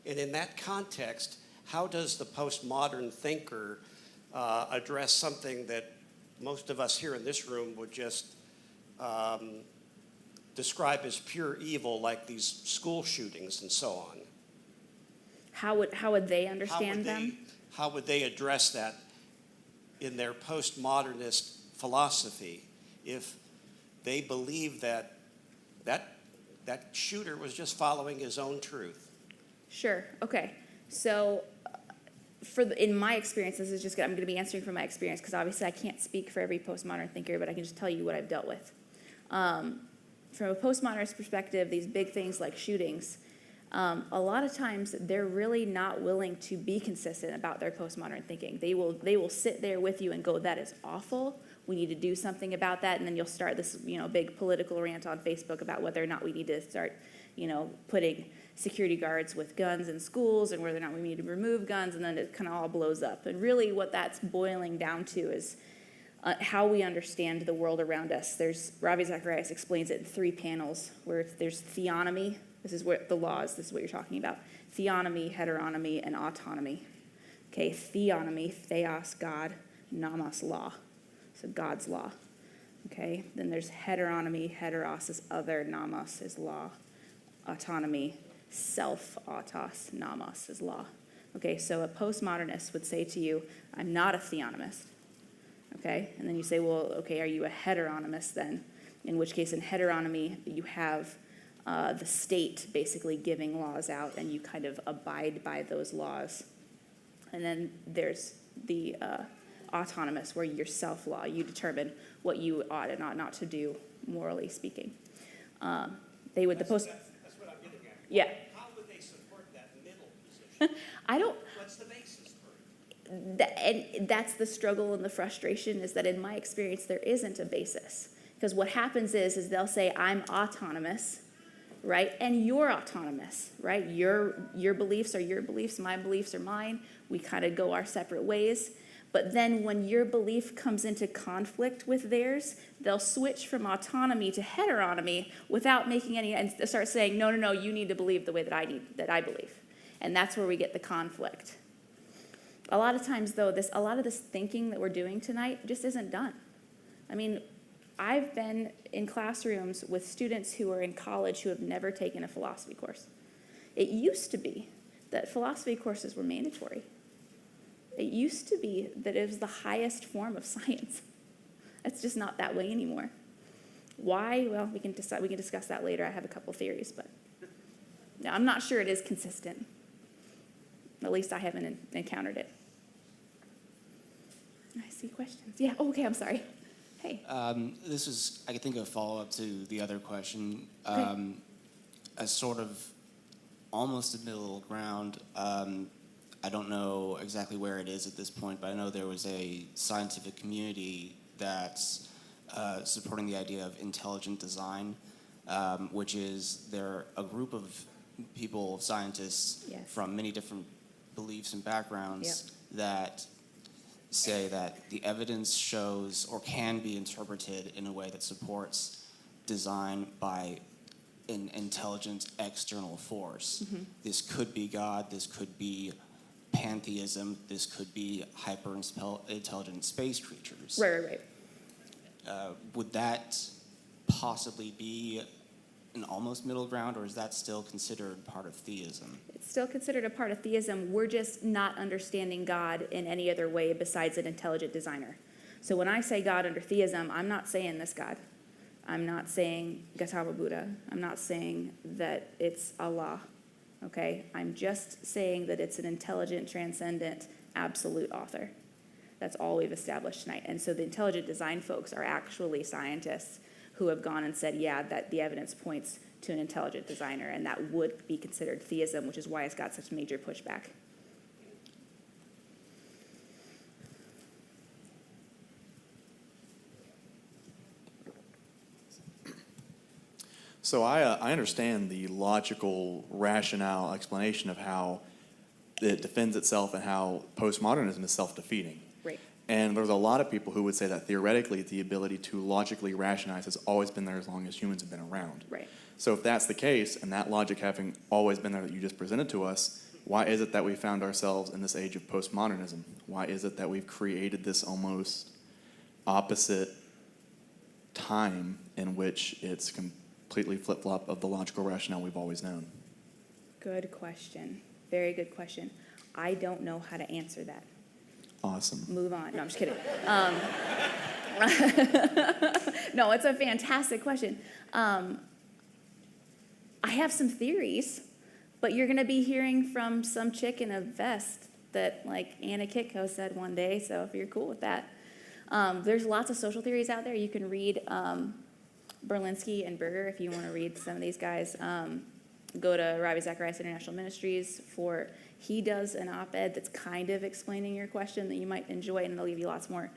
And in that context, how does the postmodern thinker address something that most of us here in this room would just describe as pure evil, like these school shootings and so on? How would they understand them? How would they address that in their postmodernist philosophy if they believe that shooter was just following his own truth? Sure. Okay. So, in my experience, this is just I'm going to be answering from my experience, because obviously I can't speak for every postmodern thinker, but I can just tell you what I've dealt with. From a postmodernist perspective, these big things like shootings, a lot of times they're really not willing to be consistent about their postmodern thinking. They will sit there with you and go, "That is awful. We need to do something about that." And then you'll start this big political rant on Facebook about whether or not we need to start putting security guards with guns in schools, and whether or not we need to remove guns, and then it kind of all blows up. And really what that's boiling down to is how we understand the world around us. Ravi Zacharias explains it in 3 panels, where there's theonomy. This is what the laws, this is what you're talking about. Theonomy, heteronomy, and autonomy. Okay, theonomy, theos, God, nomos, law. So God's law. Okay, then there's heteronomy, heteros is other, nomos is law. Autonomy, self, autos, nomos is law. Okay, so a postmodernist would say to you, I'm not a theonomist. Okay, and then you say, well, okay, are you a heteronomist then? In which case, in heteronomy, you have the state basically giving laws out, and you kind of abide by those laws. And then there's the autonomous, where you're self-law. You determine what you ought and ought not to do, morally speaking. That's what I'm getting at. Yeah. How would they support that middle position? I don't, What's the basis for it? and that's the struggle and the frustration, is that in my experience, there isn't a basis. Because what happens is they'll say, I'm autonomous, right? And you're autonomous, right? Your beliefs are your beliefs, my beliefs are mine. We kind of go our separate ways. But then when your belief comes into conflict with theirs, they'll switch from autonomy to heteronomy without making any, and start saying, no, no, no, you need to believe the way that I believe. And that's where we get the conflict. A lot of times, though, a lot of this thinking that we're doing tonight just isn't done. I mean, I've been in classrooms with students who are in college who have never taken a philosophy course. It used to be that philosophy courses were mandatory. It used to be that it was the highest form of science. It's just not that way anymore. Why? Well, we can discuss that later. I have a couple theories, but no, I'm not sure it is consistent. At least I haven't encountered it. I see questions. Yeah, oh, okay, I'm sorry. Hey. This is, I think, a follow-up to the other question. Okay. A sort of almost a middle ground. I don't know exactly where it is at this point, but I know there was a scientific community that's supporting the idea of intelligent design, which is they're a group of people, scientists, Yes. from many different beliefs and backgrounds Yep. that say that the evidence shows or can be interpreted in a way that supports design by an intelligent external force. Mm-hmm. This could be God, this could be pantheism, this could be hyper-intelligent space creatures. Right. Would that possibly be an almost middle ground, or is that still considered part of theism? It's still considered a part of theism. We're just not understanding God in any other way besides an intelligent designer. So when I say God under theism, I'm not saying this God. I'm not saying Gautama Buddha. I'm not saying that it's Allah. Okay? I'm just saying that it's an intelligent, transcendent, absolute author. That's all we've established tonight. And so the intelligent design folks are actually scientists who have gone and said, yeah, that the evidence points to an intelligent designer, and that would be considered theism, which is why it's got such major pushback. So I understand the logical rationale explanation of how it defends itself and how postmodernism is self-defeating. Right. And there's a lot of people who would say that theoretically the ability to logically rationalize has always been there as long as humans have been around. Right. So if that's the case, and that logic having always been there that you just presented to us, why is it that we found ourselves in this age of postmodernism? Why is it that we've created this almost opposite time in which it's completely flip-flop of the logical rationale we've always known? Good question. Very good question. I don't know how to answer that. Awesome. Move on. No, I'm just kidding. No, it's a fantastic question. I have some theories, but you're going to be hearing from some chick in a vest that, like Anna Kitko said one day, so if you're cool with that. There's lots of social theories out there. You can read Berlinski and Berger if you want to read some of these guys. Go to Ravi Zacharias International Ministries he does an op-ed that's kind of explaining your question that you might enjoy, and it'll give you lots more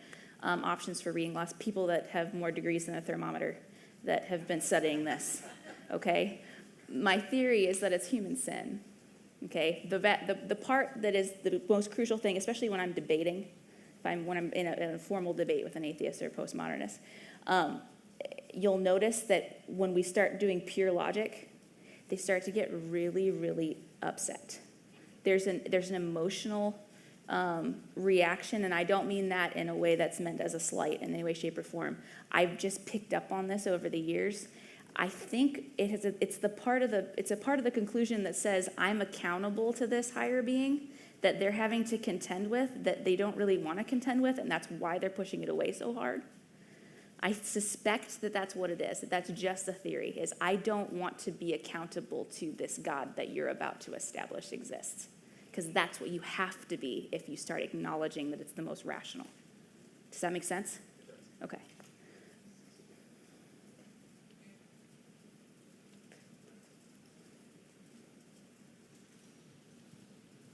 options for reading. Lots of people that have more degrees than a thermometer that have been studying this, okay? My theory is that it's human sin, okay? The part that is the most crucial thing, especially when I'm debating, when I'm in a formal debate with an atheist or a postmodernist, you'll notice that when we start doing pure logic, they start to get really, really upset. There's an emotional reaction, and I don't mean that in a way that's meant as a slight in any way, shape, or form. I've just picked up on this over the years. I think it's a part of the conclusion that says I'm accountable to this higher being that they're having to contend with, that they don't really want to contend with, and that's why they're pushing it away so hard. I suspect that that's what it is, that that's just a theory, is I don't want to be accountable to this God that you're about to establish exists. Because that's what you have to be if you start acknowledging that it's the most rational. Does that make sense? Okay.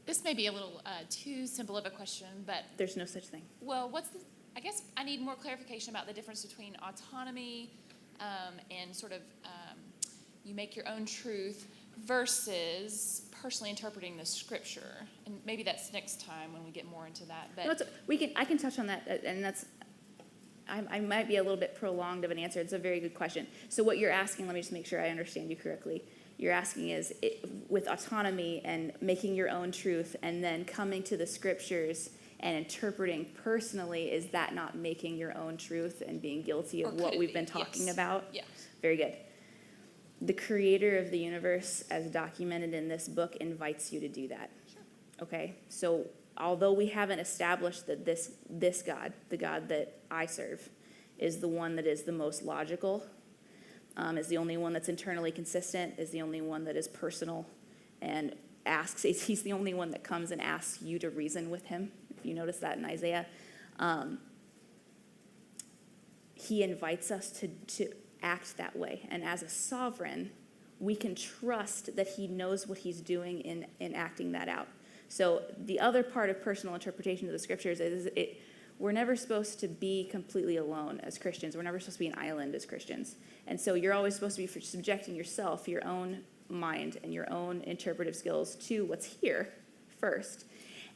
This may be a little too simple of a question, but, There's no such thing. well, I guess I need more clarification about the difference between autonomy and sort of you make your own truth versus personally interpreting the scripture. And maybe that's next time when we get more into that. But No, I can touch on that, and I might be a little bit prolonged of an answer. It's a very good question. So what you're asking, let me just make sure I understand you correctly. You're asking is, with autonomy and making your own truth and then coming to the scriptures and interpreting personally, is that not making your own truth and being guilty Or of could what it we've be? been talking Yes. about? yes. Very good. The creator of the universe, as documented in this book, invites you to do that. Sure. Okay? So although we haven't established that this God, the God that I serve, is the one that is the most logical, is the only one that's internally consistent, is the only one that is personal, and he's the only one that comes and asks you to reason with him, if you notice that in Isaiah. He invites us to act that way. And as a sovereign, we can trust that he knows what he's doing in acting that out. So the other part of personal interpretation of the scriptures is we're never supposed to be completely alone as Christians. We're never supposed to be an island as Christians. And so you're always supposed to be subjecting yourself, your own mind, and your own interpretive skills to what's here first.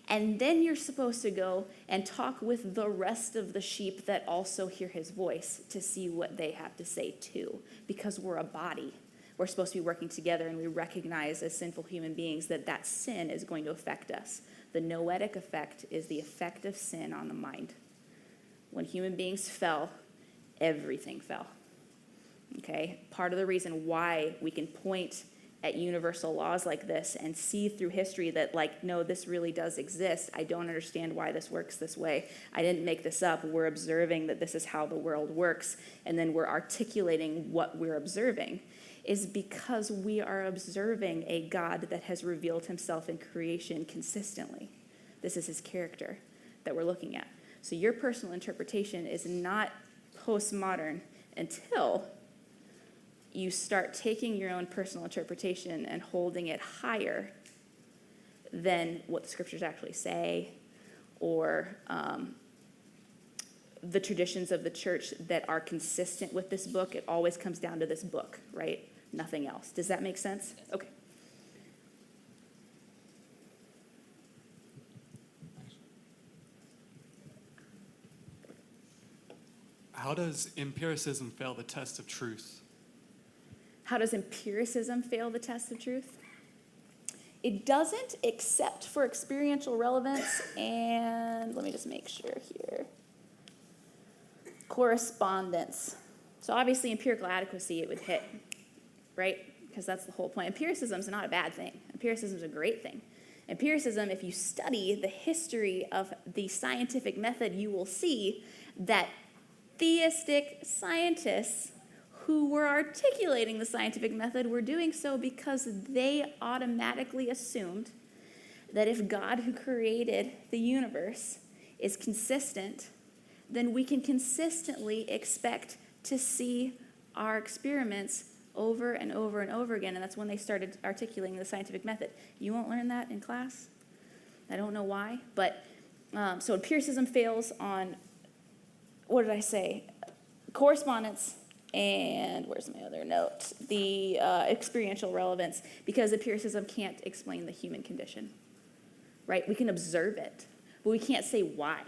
And then you're supposed to go and talk with the rest of the sheep that also hear his voice to see what they have to say too. Because we're a body. We're supposed to be working together, and we recognize as sinful human beings that sin is going to affect us. The noetic effect is the effect of sin on the mind. When human beings fell, everything fell. Okay? Part of the reason why we can point at universal laws like this and see through history that, like, no, this really does exist. I don't understand why this works this way. I didn't make this up. We're observing that this is how the world works, and then we're articulating what we're observing, is because we are observing a God that has revealed himself in creation consistently. This is his character that we're looking at. So your personal interpretation is not postmodern until you start taking your own personal interpretation and holding it higher than what the scriptures actually say, or the traditions of the church that are consistent with this book. It always comes down to this book, right? Nothing else. Does that make sense? Okay. How does empiricism fail the test of truth? How does empiricism fail the test of truth? It doesn't, except for experiential relevance and, let me just make sure here, correspondence. So obviously empirical adequacy it would hit, right? Because that's the whole point. Empiricism is not a bad thing. Empiricism is a great thing. Empiricism, if you study the history of the scientific method, you will see that theistic scientists who were articulating the scientific method were doing so because they automatically assumed that if God, who created the universe, is consistent, then we can consistently expect to see our experiments over and over and over again, and that's when they started articulating the scientific method. You won't learn that in class. I don't know why, but so empiricism fails on, what did I say? Correspondence, and where's my other note? The experiential relevance, because empiricism can't explain the human condition, right? We can observe it, but we can't say why.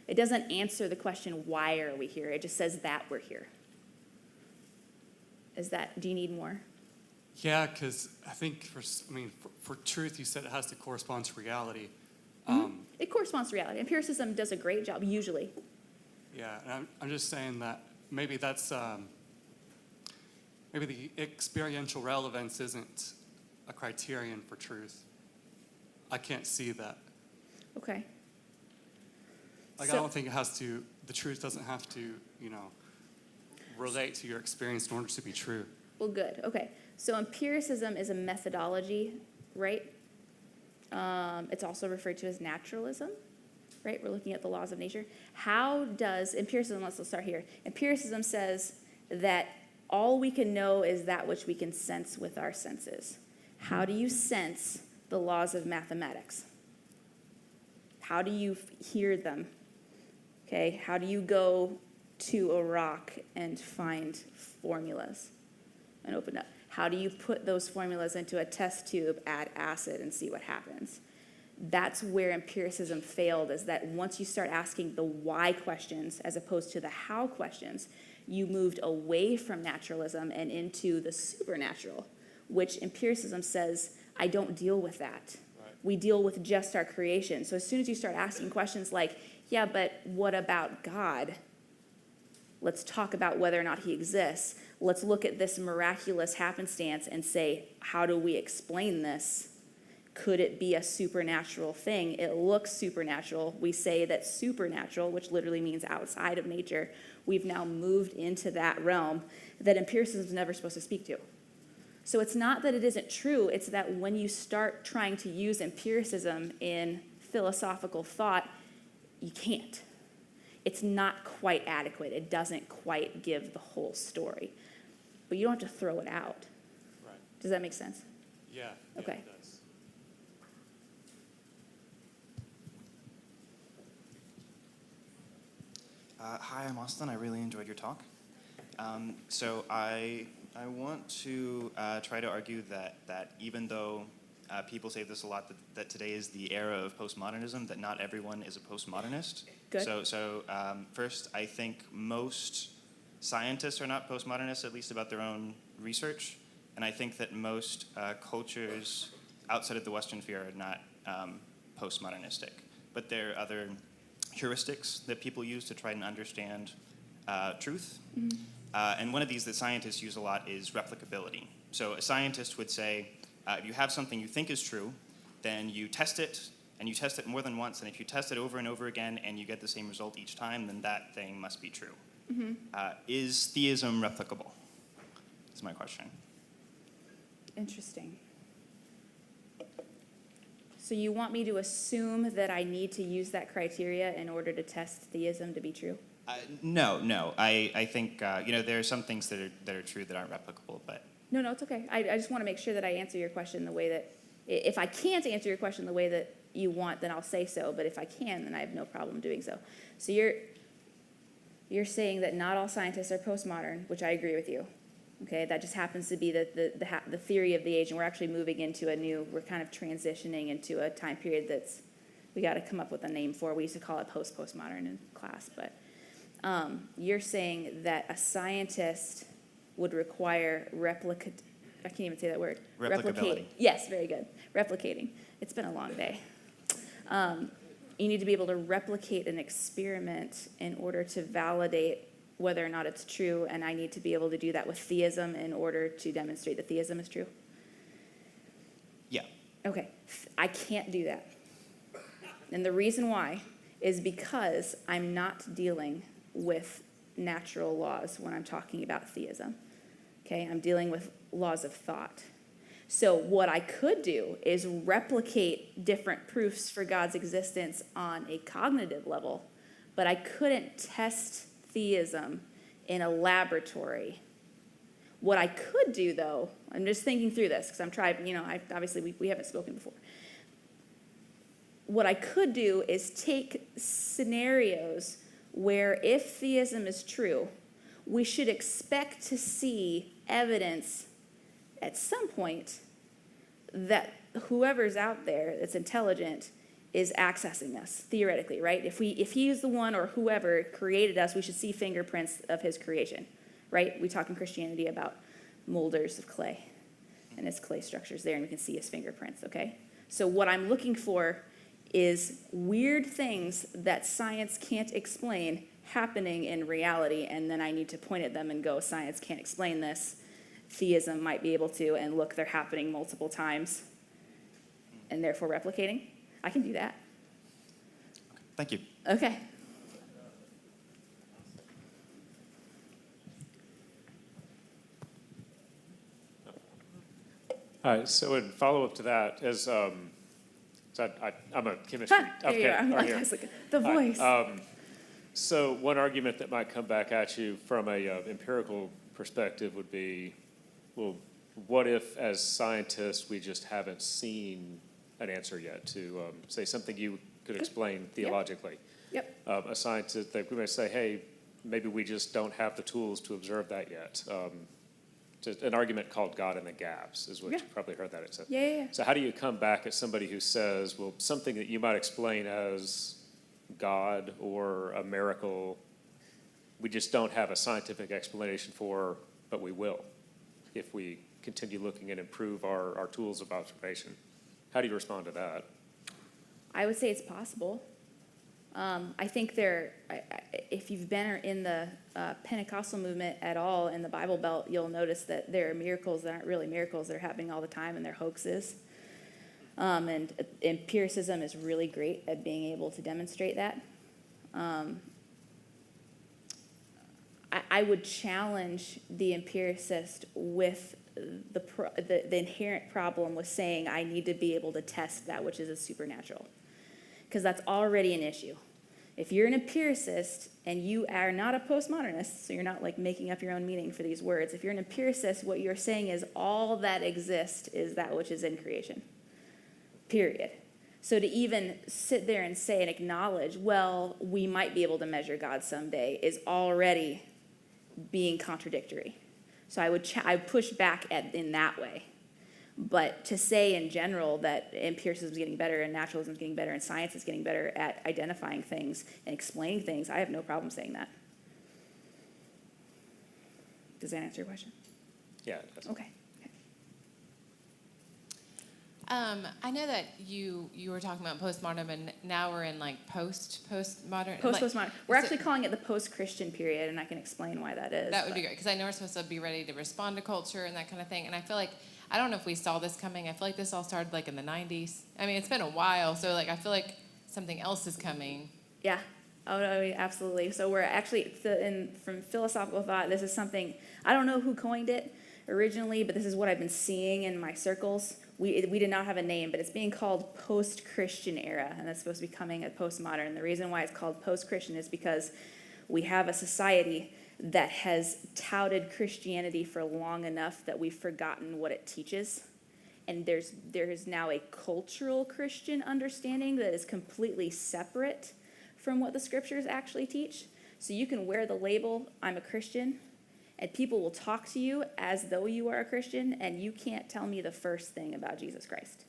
It doesn't answer the question, why are we here? It just says that we're here. Do you need more? Yeah, because I think for truth, you said it has to correspond to reality. It corresponds to reality. Empiricism does a great job, usually. Yeah, and I'm just saying that maybe that's maybe the experiential relevance isn't a criterion for truth. I can't see that. Okay. I don't think it has to. The truth doesn't have to, relate to your experience in order to be true. Well, good. Okay. So empiricism is a methodology, right? It's also referred to as naturalism, right? We're looking at the laws of nature. How does empiricism, let's start here. Empiricism says that all we can know is that which we can sense with our senses. How do you sense the laws of mathematics? How do you hear them? Okay, how do you go to a rock and find formulas and open up? How do you put those formulas into a test tube, add acid, and see what happens? That's where empiricism failed, is that once you start asking the why questions as opposed to the how questions, you moved away from naturalism and into the supernatural, which empiricism says, I don't deal with that. Right. We deal with just our creation. So as soon as you start asking questions like, yeah, but what about God? Let's talk about whether or not he exists. Let's look at this miraculous happenstance and say, how do we explain this? Could it be a supernatural thing? It looks supernatural. We say that supernatural, which literally means outside of nature, we've now moved into that realm that empiricism is never supposed to speak to. So it's not that it isn't true, it's that when you start trying to use empiricism in philosophical thought, you can't. It's not quite adequate. It doesn't quite give the whole story. But you don't have to throw it out. Right. Does that make sense? Yeah. Okay. It does. Hi, I'm Austin. I really enjoyed your talk. So I want to try to argue that even though people say this a lot, that today is the era of postmodernism, that not everyone is a postmodernist. Good. So first, I think most scientists are not postmodernists, at least about their own research. And I think that most cultures outside of the Western sphere are not postmodernistic. But there are other heuristics that people use to try and understand truth. Mm-hmm. And one of these that scientists use a lot is replicability. So a scientist would say, if you have something you think is true, then you test it, and you test it more than once, and if you test it over and over again and you get the same result each time, then that thing must be true. Mm-hmm. Is theism replicable? That's my question. Interesting. So you want me to assume that I need to use that criteria in order to test theism to be true? No. I think there are some things that are true that aren't replicable, but No, it's okay. I just want to make sure that I answer your question the way that, if I can't answer your question the way that you want, then I'll say so. But if I can, then I have no problem doing so. So you're saying that not all scientists are postmodern, which I agree with you. Okay, that just happens to be the theory of the age, and we're actually moving into we're kind of transitioning into a time period that's, we got to come up with a name for. We used to call it postmodern in class, but you're saying that a scientist would require I can't even say that word. Replicability. Yes, very good. Replicating. It's been a long day. You need to be able to replicate an experiment in order to validate whether or not it's true, and I need to be able to do that with theism in order to demonstrate that theism is true? Yeah. Okay, I can't do that. And the reason why is because I'm not dealing with natural laws when I'm talking about theism. Okay, I'm dealing with laws of thought. So what I could do is replicate different proofs for God's existence on a cognitive level, but I couldn't test theism in a laboratory. What I could do, though, I'm just thinking through this because I'm trying, obviously we haven't spoken before. What I could do is take scenarios where if theism is true, we should expect to see evidence at some point that whoever's out there that's intelligent is accessing us, theoretically, right? If he is the one or whoever created us, we should see fingerprints of his creation, right? We talk in Christianity about molders of clay, and his clay structure's there, and we can see his fingerprints, okay? So what I'm looking for is weird things that science can't explain happening in reality, and then I need to point at them and go, science can't explain this. Theism might be able to, and look, they're happening multiple times, and therefore replicating. I can do that. Thank you. Okay. Hi, so in follow-up to that, I'm a chemistry. There you are. I'm like, I was looking. The voice. So one argument that might come back at you from a empirical perspective would be, well, what if as scientists we just haven't seen an answer yet to say something you could explain theologically. Yep. A scientist, that we may say, hey, maybe we just don't have the tools to observe that yet. Just an argument called God in the gaps is what Yeah. you probably heard that it said. Yeah. So how do you come back at somebody who says, well, something that you might explain as God or a miracle, we just don't have a scientific explanation for, but we will if we continue looking and improve our tools of observation? How do you respond to that? I would say it's possible. I think if you've been in the Pentecostal movement at all in the Bible Belt, you'll notice that there are miracles that aren't really miracles. They're happening all the time, and they're hoaxes. And empiricism is really great at being able to demonstrate that. I would challenge the empiricist with the inherent problem with saying I need to be able to test that which is a supernatural, because that's already an issue. If you're an empiricist and you are not a postmodernist, so you're not like making up your own meaning for these words, if you're an empiricist, what you're saying is all that exists is that which is in creation, period. So to even sit there and say and acknowledge, well, we might be able to measure God someday, is already being contradictory. So I would push back in that way. But to say in general that empiricism is getting better and naturalism is getting better and science is getting better at identifying things and explaining things, I have no problem saying that. Does that answer your question? Yeah, it does. Okay. I know that you were talking about postmodern, and now we're in like postmodern. Postmodern. We're actually calling it the post-Christian period, and I can explain why that is. That would be great, because I know we're supposed to be ready to respond to culture and that kind of thing. And I feel like, I don't know if we saw this coming. I feel like this all started like in the 90s. I mean, it's been a while, so like I feel like something else is coming. Yeah. Oh, no, absolutely. So we're actually, from philosophical thought, this is something, I don't know who coined it originally, but this is what I've been seeing in my circles. We did not have a name, but it's being called post-Christian era, and that's supposed to be coming at postmodern. The reason why it's called post-Christian is because we have a society that has touted Christianity for long enough that we've forgotten what it teaches. And there is now a cultural Christian understanding that is completely separate from what the scriptures actually teach. So you can wear the label, I'm a Christian, and people will talk to you as though you are a Christian, and you can't tell me the first thing about Jesus Christ.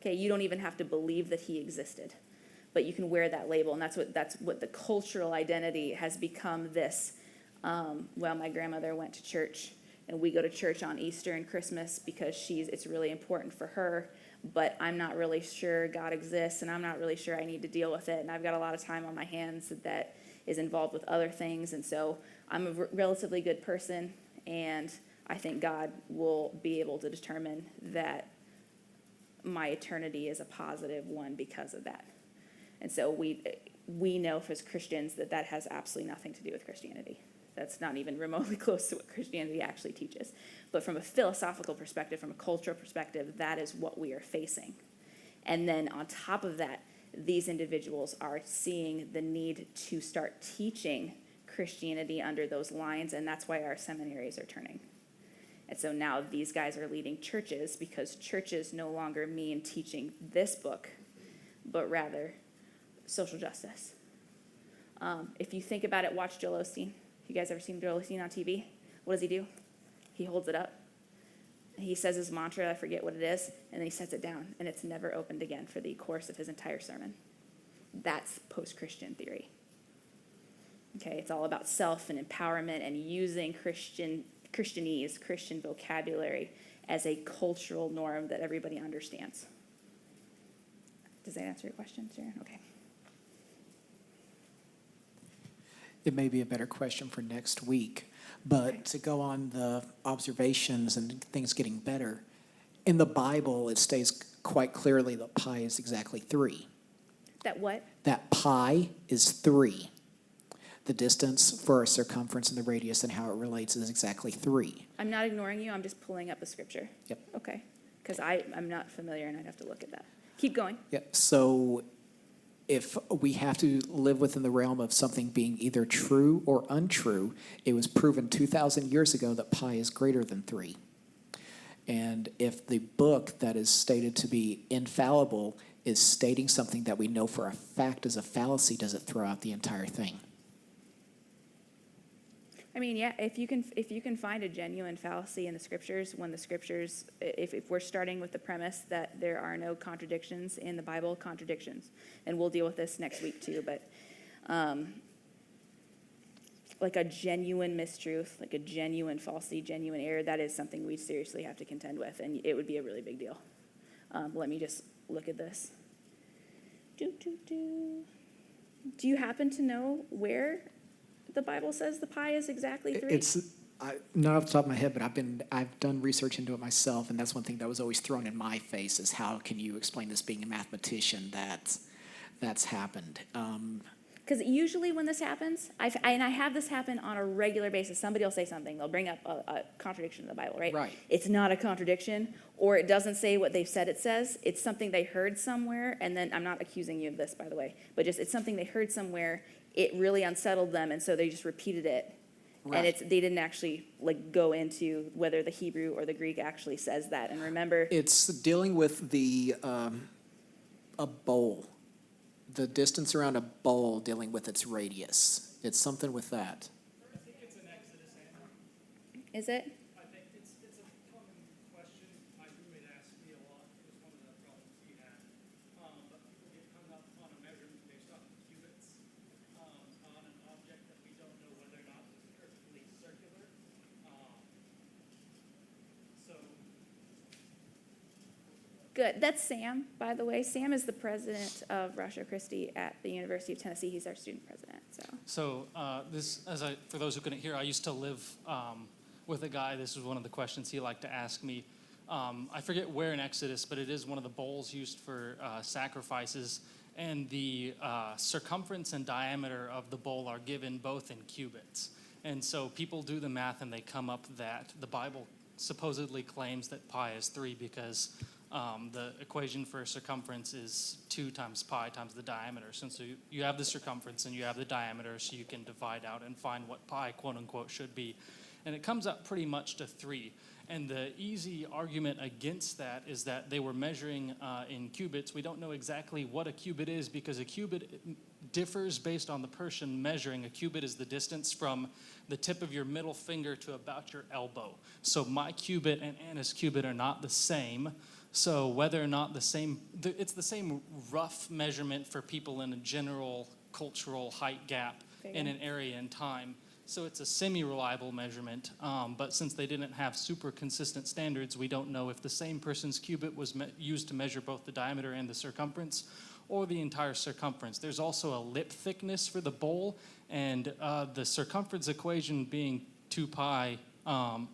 Okay, you don't even have to believe that he existed, but you can wear that label, and that's what the cultural identity has become. This, well, my grandmother went to church, and we go to church on Easter and Christmas because it's really important for her, but I'm not really sure God exists, and I'm not really sure I need to deal with it, and I've got a lot of time on my hands that is involved with other things, and so I'm a relatively good person, and I think God will be able to determine that my eternity is a positive one because of that. And so we know as Christians that has absolutely nothing to do with Christianity. That's not even remotely close to what Christianity actually teaches. But from a philosophical perspective, from a cultural perspective, that is what we are facing. And then on top of that, these individuals are seeing the need to start teaching Christianity under those lines, and that's why our seminaries are turning. And so now these guys are leading churches because churches no longer mean teaching this book, but rather social justice. If you think about it, watch Joel Osteen. You guys ever seen Joel Osteen on TV? What does he do? He holds it up. He says his mantra, I forget what it is, and then he sets it down, and it's never opened again for the course of his entire sermon. That's post-Christian theory. Okay, it's all about self and empowerment and using Christianese, Christian vocabulary as a cultural norm that everybody understands. Does that answer your question, Sharon? Okay. It may be a better question for next week, but to go on the observations and things getting better, in the Bible it states quite clearly that pi is exactly 3. That what? That pi is 3. The distance for a circumference and the radius and how it relates is exactly 3. I'm not ignoring you, I'm just pulling up the scripture. Yep. Okay, because I'm not familiar and I'd have to look at that. Keep going. Yep. So if we have to live within the realm of something being either true or untrue, it was proven 2,000 years ago that pi is greater than 3. And if the book that is stated to be infallible is stating something that we know for a fact is a fallacy, does it throw out the entire thing? I mean, yeah, if you can find a genuine fallacy in the scriptures, when the scriptures, if we're starting with the premise that there are no contradictions in the Bible, contradictions, and we'll deal with this next week too, but like a genuine mistruth, like a genuine falsity, genuine error, that is something we seriously have to contend with, and it would be a really big deal. Let me just look at this. Do you happen to know where the Bible says the pi is exactly 3? It's not off the top of my head, but I've done research into it myself, and that's one thing that was always thrown in my face is how can you explain this being a mathematician that's happened. Because usually when this happens, I have this happen on a regular basis. Somebody will say something. They'll bring up a contradiction in the Bible, right? Right. It's not a contradiction, or it doesn't say what they've said it says. It's something they heard somewhere, and then I'm not accusing you of this, by the way, but just it's something they heard somewhere. It really unsettled them, and so they just repeated it. Right. And they didn't actually like go into whether the Hebrew or the Greek actually says that. And remember, It's dealing with a bowl. The distance around a bowl dealing with its radius. It's something with that. I think it's an Exodus answer. is it? I think it's a common question. My roommate asked me a lot. It was one of the problems he had. But people get hung up on a measurement based off of cubits on an object that we don't know whether or not is perfectly circular. So Good. That's Sam, by the way. Sam is the president of Ratio Christi at the University of Tennessee. He's our student president. So for those who couldn't hear, I used to live with a guy. This was one of the questions he liked to ask me. I forget where in Exodus, but it is one of the bowls used for sacrifices. And the circumference and diameter of the bowl are given both in cubits. And so people do the math and they come up that the Bible supposedly claims that pi is 3 because the equation for circumference is 2 times pi times the diameter. So you have the circumference and you have the diameter, so you can divide out and find what pi, quote unquote, should be. And it comes up pretty much to 3. And the easy argument against that is that they were measuring in cubits. We don't know exactly what a cubit is because a cubit differs based on the person measuring. A cubit is the distance from the tip of your middle finger to about your elbow. So my cubit and Anna's cubit are not the same. So whether or not it's the same rough measurement for people in a general cultural height gap in an area and time. So it's a semi-reliable measurement, but since they didn't have super consistent standards, we don't know if the same person's cubit was used to measure both the diameter and the circumference, or the entire circumference. There's also a lip thickness for the bowl, and the circumference equation being 2 pi,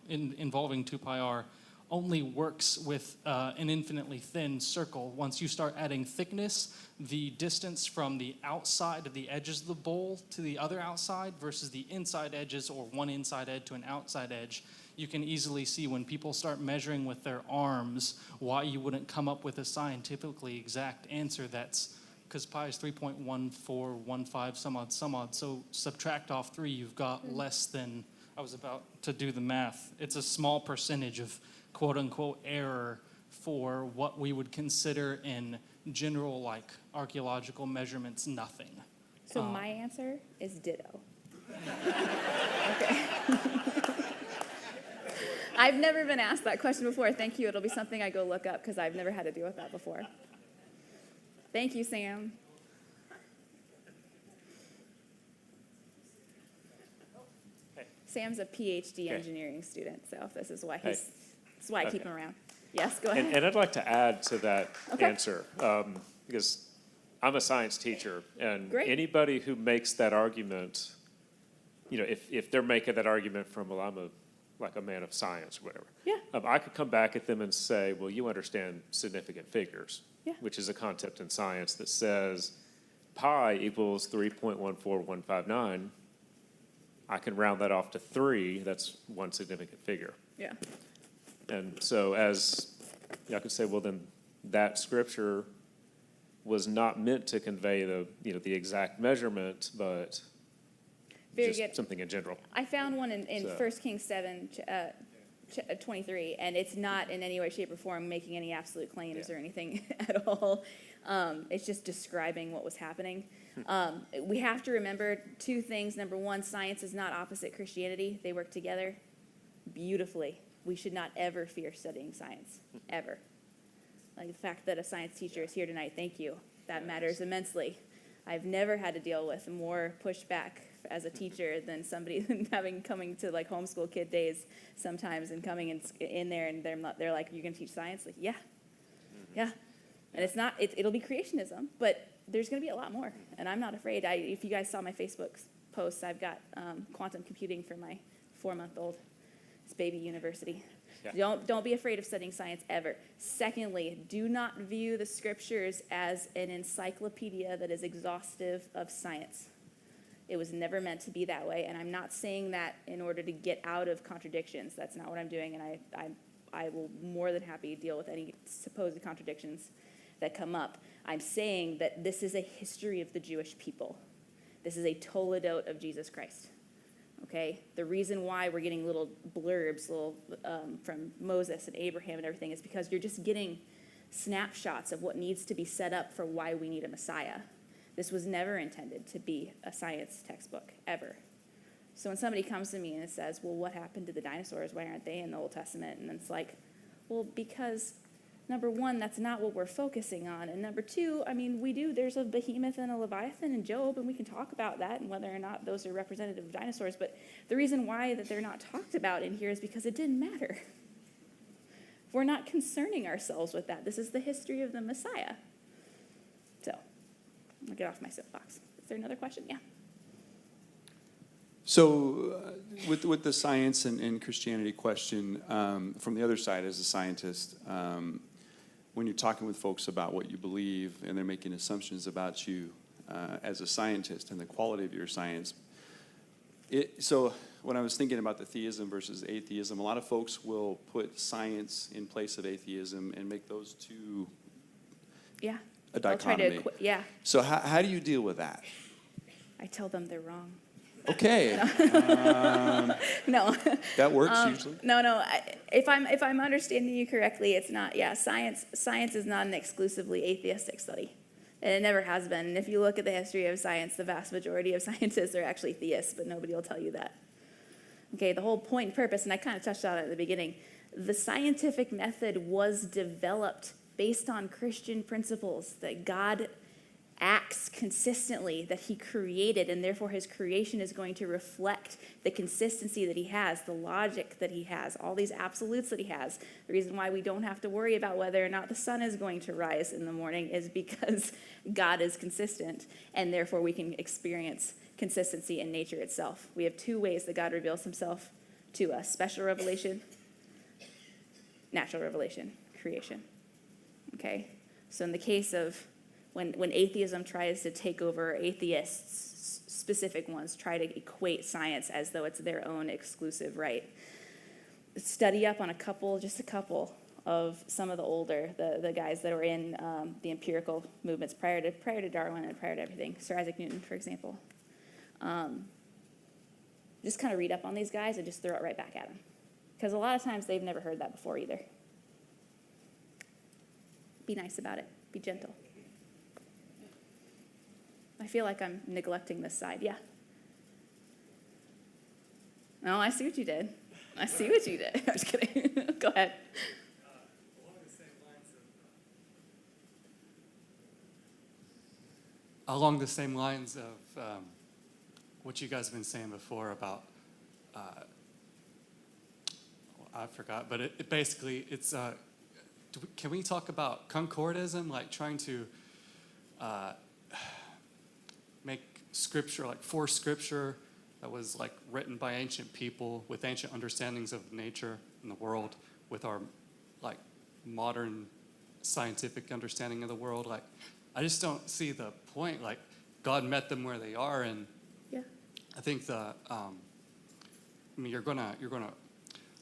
involving 2 pi r, only works with an infinitely thin circle. Once you start adding thickness, the distance from the outside of the edges of the bowl to the other outside versus the inside edges or one inside edge to an outside edge, you can easily see when people start measuring with their arms why you wouldn't come up with a scientifically exact answer. That's because pi is 3.1415 some odd. So subtract off 3, you've got less than, I was about to do the math. It's a small percentage of quote unquote error for what we would consider in general like archaeological measurements nothing. So my answer is ditto. Okay. I've never been asked that question before. Thank you. It'll be something I go look up because I've never had to deal with that before. Thank you, Sam. Sam's a PhD engineering student, so this is why I keep him around. Yes, go ahead. And I'd like to add to that answer, because I'm a science teacher, and anybody who makes that argument, if they're making that argument from, well, I'm a man of science or whatever, I could come back at them and say, well, you understand significant figures, which is a concept in science that says pi equals 3.14159. I can round that off to 3. That's one significant figure. Yeah. And so I could say, well, then that scripture was not meant to convey the exact measurement, but Very just good. something in general. I found one in 1 Kings 7, 23, and it's not in any way, shape, or form making any absolute claims or anything at all. It's just describing what was happening. We have to remember two things. Number one, science is not opposite Christianity. They work together beautifully. We should not ever fear studying science, ever. Like the fact that a science teacher is here tonight, thank you. That matters immensely. I've never had to deal with more pushback as a teacher than somebody coming to like homeschool kid days sometimes and coming in there and they're like, you're gonna teach science? Like, yeah. And it's not, it'll be creationism, but there's gonna be a lot more. And I'm not afraid. If you guys saw my Facebook posts, I've got quantum computing for my 4-month-old. It's baby university. Yeah. Don't be afraid of studying science ever. Secondly, do not view the scriptures as an encyclopedia that is exhaustive of science. It was never meant to be that way, and I'm not saying that in order to get out of contradictions. That's not what I'm doing, and I will more than happy deal with any supposed contradictions that come up. I'm saying that this is a history of the Jewish people. This is a toledot of Jesus Christ. Okay, the reason why we're getting little blurbs, from Moses and Abraham and everything is because you're just getting snapshots of what needs to be set up for why we need a Messiah. This was never intended to be a science textbook, ever. So when somebody comes to me and says, well, what happened to the dinosaurs? Why aren't they in the Old Testament? And it's like, well, because number one, that's not what we're focusing on. And number two, I mean, there's a behemoth and a leviathan in Job, and we can talk about that and whether or not those are representative of dinosaurs. But the reason why that they're not talked about in here is because it didn't matter. We're not concerning ourselves with that. This is the history of the Messiah. So, I'll get off my soapbox. Is there another question? Yeah. So, with the science and Christianity question, from the other side as a scientist, when you're talking with folks about what you believe and they're making assumptions about you as a scientist and the quality of your science, so when I was thinking about the theism versus atheism, a lot of folks will put science in place of atheism and make those two a dichotomy. So how do you deal with that? I tell them they're wrong. Okay. No. That works usually. No. If I'm understanding you correctly, it's not. Yeah, science is not an exclusively atheistic study, and it never has been. And if you look at the history of science, the vast majority of scientists are actually theists, but nobody will tell you that. Okay, the whole point and purpose, and I kind of touched on it at the beginning. The scientific method was developed based on Christian principles that God acts consistently, that he created, and therefore his creation is going to reflect the consistency that he has, the logic that he has, all these absolutes that he has. The reason why we don't have to worry about whether or not the sun is going to rise in the morning is because God is consistent, and therefore we can experience consistency in nature itself. We have two ways that God reveals himself to us: special revelation, natural revelation, creation. Okay? So in the case of when atheism tries to take over, atheists, specific ones, try to equate science as though it's their own exclusive right. Study up on just a couple of some of the older, the guys that were in the empirical movements prior to Darwin and prior to everything. Sir Isaac Newton, for example. Just kind of read up on these guys and just throw it right back at them. Because a lot of times they've never heard that before either. Be nice about it. Be gentle. I feel like I'm neglecting this side. Yeah. No, I see what you did. I'm just kidding. Go ahead. Along the same lines of what you guys have been saying before about, I forgot, but it basically, it's, can we talk about concordism, like trying to make scripture, like force scripture that was like written by ancient people with ancient understandings of nature and the world with our like modern scientific understanding of the world? Like, I just don't see the point. Like, God met them where they are, and I think you're gonna,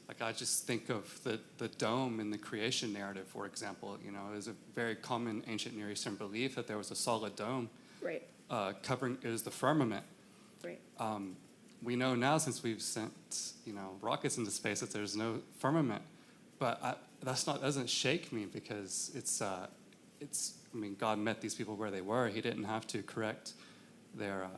like, I just think of the dome in the creation narrative, for example. You know, it was a very common ancient Near Eastern belief that there was a solid dome. Right. Covering, it was the firmament. Right. we know now, since we've sent, rockets into space, that there's no firmament. But that doesn't shake me, because God met these people where they were. He didn't have to correct their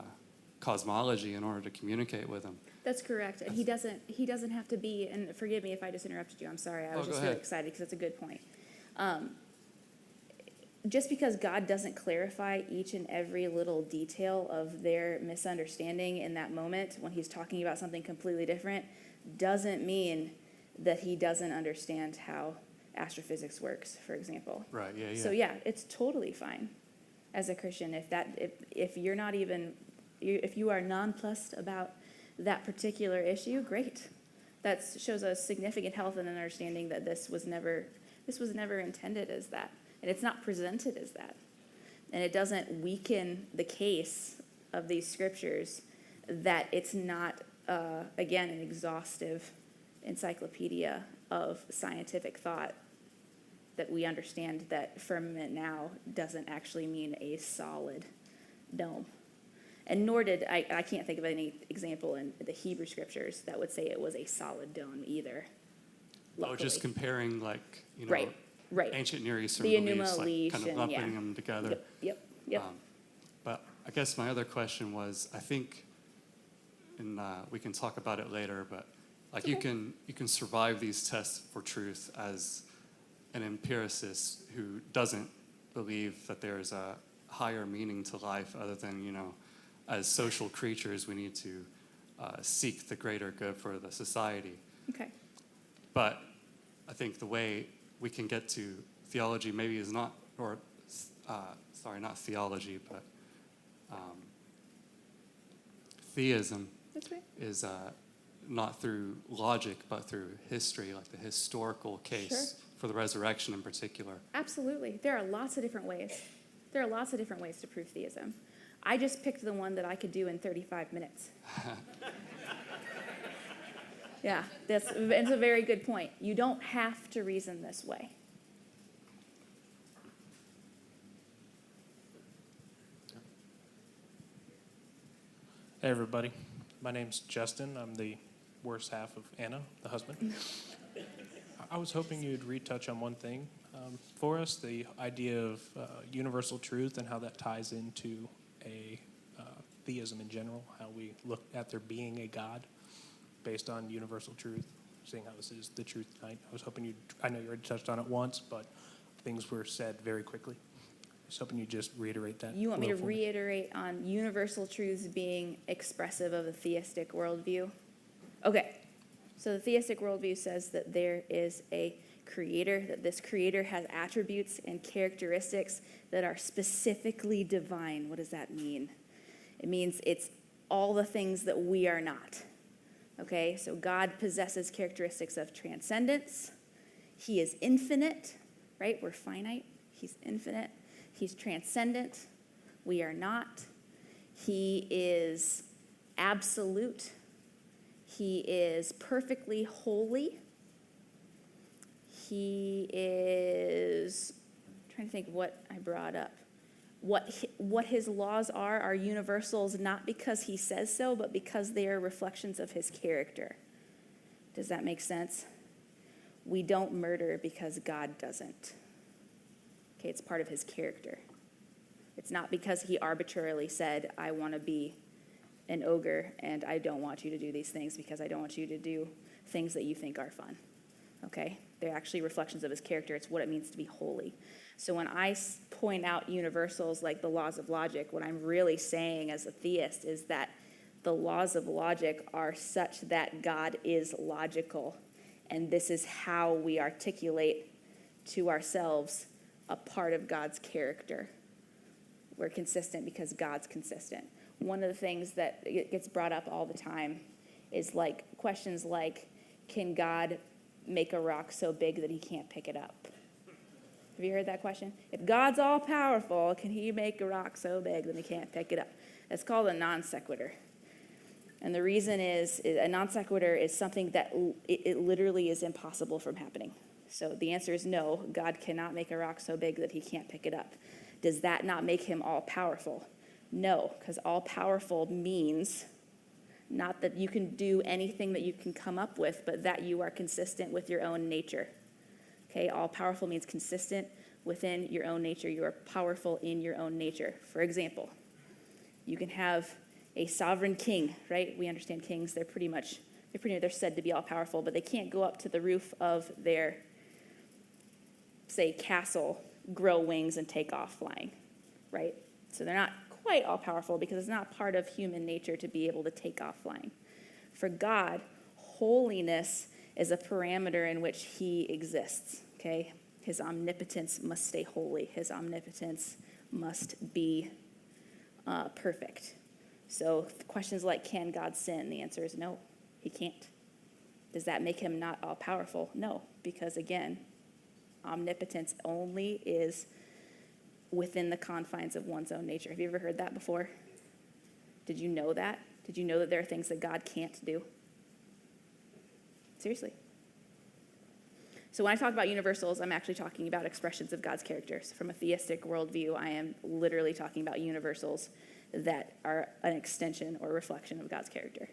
cosmology in order to communicate with them. That's correct. And he doesn't have to be, and forgive me if I just interrupted you, I'm sorry. I was go just really ahead. excited because that's a good point. Just because God doesn't clarify each and every little detail of their misunderstanding in that moment when he's talking about something completely different, doesn't mean that he doesn't understand how astrophysics works, for example. Right, yeah. So yeah, it's totally fine as a Christian if you're not even, if you are nonplussed about that particular issue, great. That shows a significant health and understanding that this was never intended as that. And it's not presented as that. And it doesn't weaken the case of these scriptures that it's not, again, an exhaustive encyclopedia of scientific thought, that we understand that firmament now doesn't actually mean a solid dome. And nor did, I can't think of any example in the Hebrew scriptures that would say it was a solid dome either. Luckily. Just comparing, Right. ancient Near Eastern The beliefs, kind of lumping yeah. them together. Yep. But I guess my other question was, I think, and we can talk about it later, but you can survive these tests for truth as an empiricist who doesn't believe that there's a higher meaning to life other than, as social creatures, we need to seek the greater good for the society. Okay. But I think the way we can get to theology maybe is not, not theology, but theism. That's right. Is not through logic, but through history, like the historical case for the resurrection in particular. Absolutely. There are lots of different ways. There are lots of different ways to prove theism. I just picked the one that I could do in 35 minutes. Yeah, it's a very good point. You don't have to reason this way. Hey everybody, my name's Justin. I'm the worst half of Anna, the husband. I was hoping you'd retouch on one thing for us, the idea of universal truth and how that ties into a theism in general, how we look at there being a God based on universal truth, seeing how this is the truth tonight. I was hoping I know you already touched on it once, but things were said very quickly. I was hoping you'd just reiterate that. You want me to reiterate on universal truths being expressive of the theistic worldview? Okay. So the theistic worldview says that there is a creator, that this creator has attributes and characteristics that are specifically divine. What does that mean? It means it's all the things that we are not. Okay, so God possesses characteristics of transcendence. He is infinite, right? We're finite. He's infinite. He's transcendent. We are not. He is absolute. He is perfectly holy. He is, I'm trying to think of what I brought up. What his laws are universals, not because he says so, but because they are reflections of his character. Does that make sense? We don't murder because God doesn't. Okay, it's part of his character. It's not because he arbitrarily said, I want to be an ogre and I don't want you to do these things because I don't want you to do things that you think are fun. Okay? They're actually reflections of his character. It's what it means to be holy. So when I point out universals like the laws of logic, what I'm really saying as a theist is that the laws of logic are such that God is logical. And this is how we articulate to ourselves a part of God's character. We're consistent because God's consistent. One of the things that gets brought up all the time is questions like, can God make a rock so big that he can't pick it up? Have you heard that question? If God's all powerful, can he make a rock so big that he can't pick it up? That's called a non sequitur. And the reason is a non sequitur is something that it literally is impossible from happening. So the answer is no, God cannot make a rock so big that he can't pick it up. Does that not make him all powerful? No, because all powerful means Not that you can do anything that you can come up with, but that you are consistent with your own nature. Okay, all powerful means consistent within your own nature. You are powerful in your own nature. For example, you can have a sovereign king, right? We understand kings, they're said to be all powerful, but they can't go up to the roof of their, say, castle, grow wings, and take off flying, right? So they're not quite all powerful because it's not part of human nature to be able to take off flying. For God, holiness is a parameter in which he exists, okay? His omnipotence must stay holy. His omnipotence must be perfect. So questions like, can God sin? The answer is no, he can't. Does that make him not all powerful? No, because again, omnipotence only is within the confines of one's own nature. Have you ever heard that before? Did you know that? Did you know that there are things that God can't do? Seriously. So when I talk about universals, I'm actually talking about expressions of God's character. So from a theistic worldview, I am literally talking about universals that are an extension or reflection of God's character.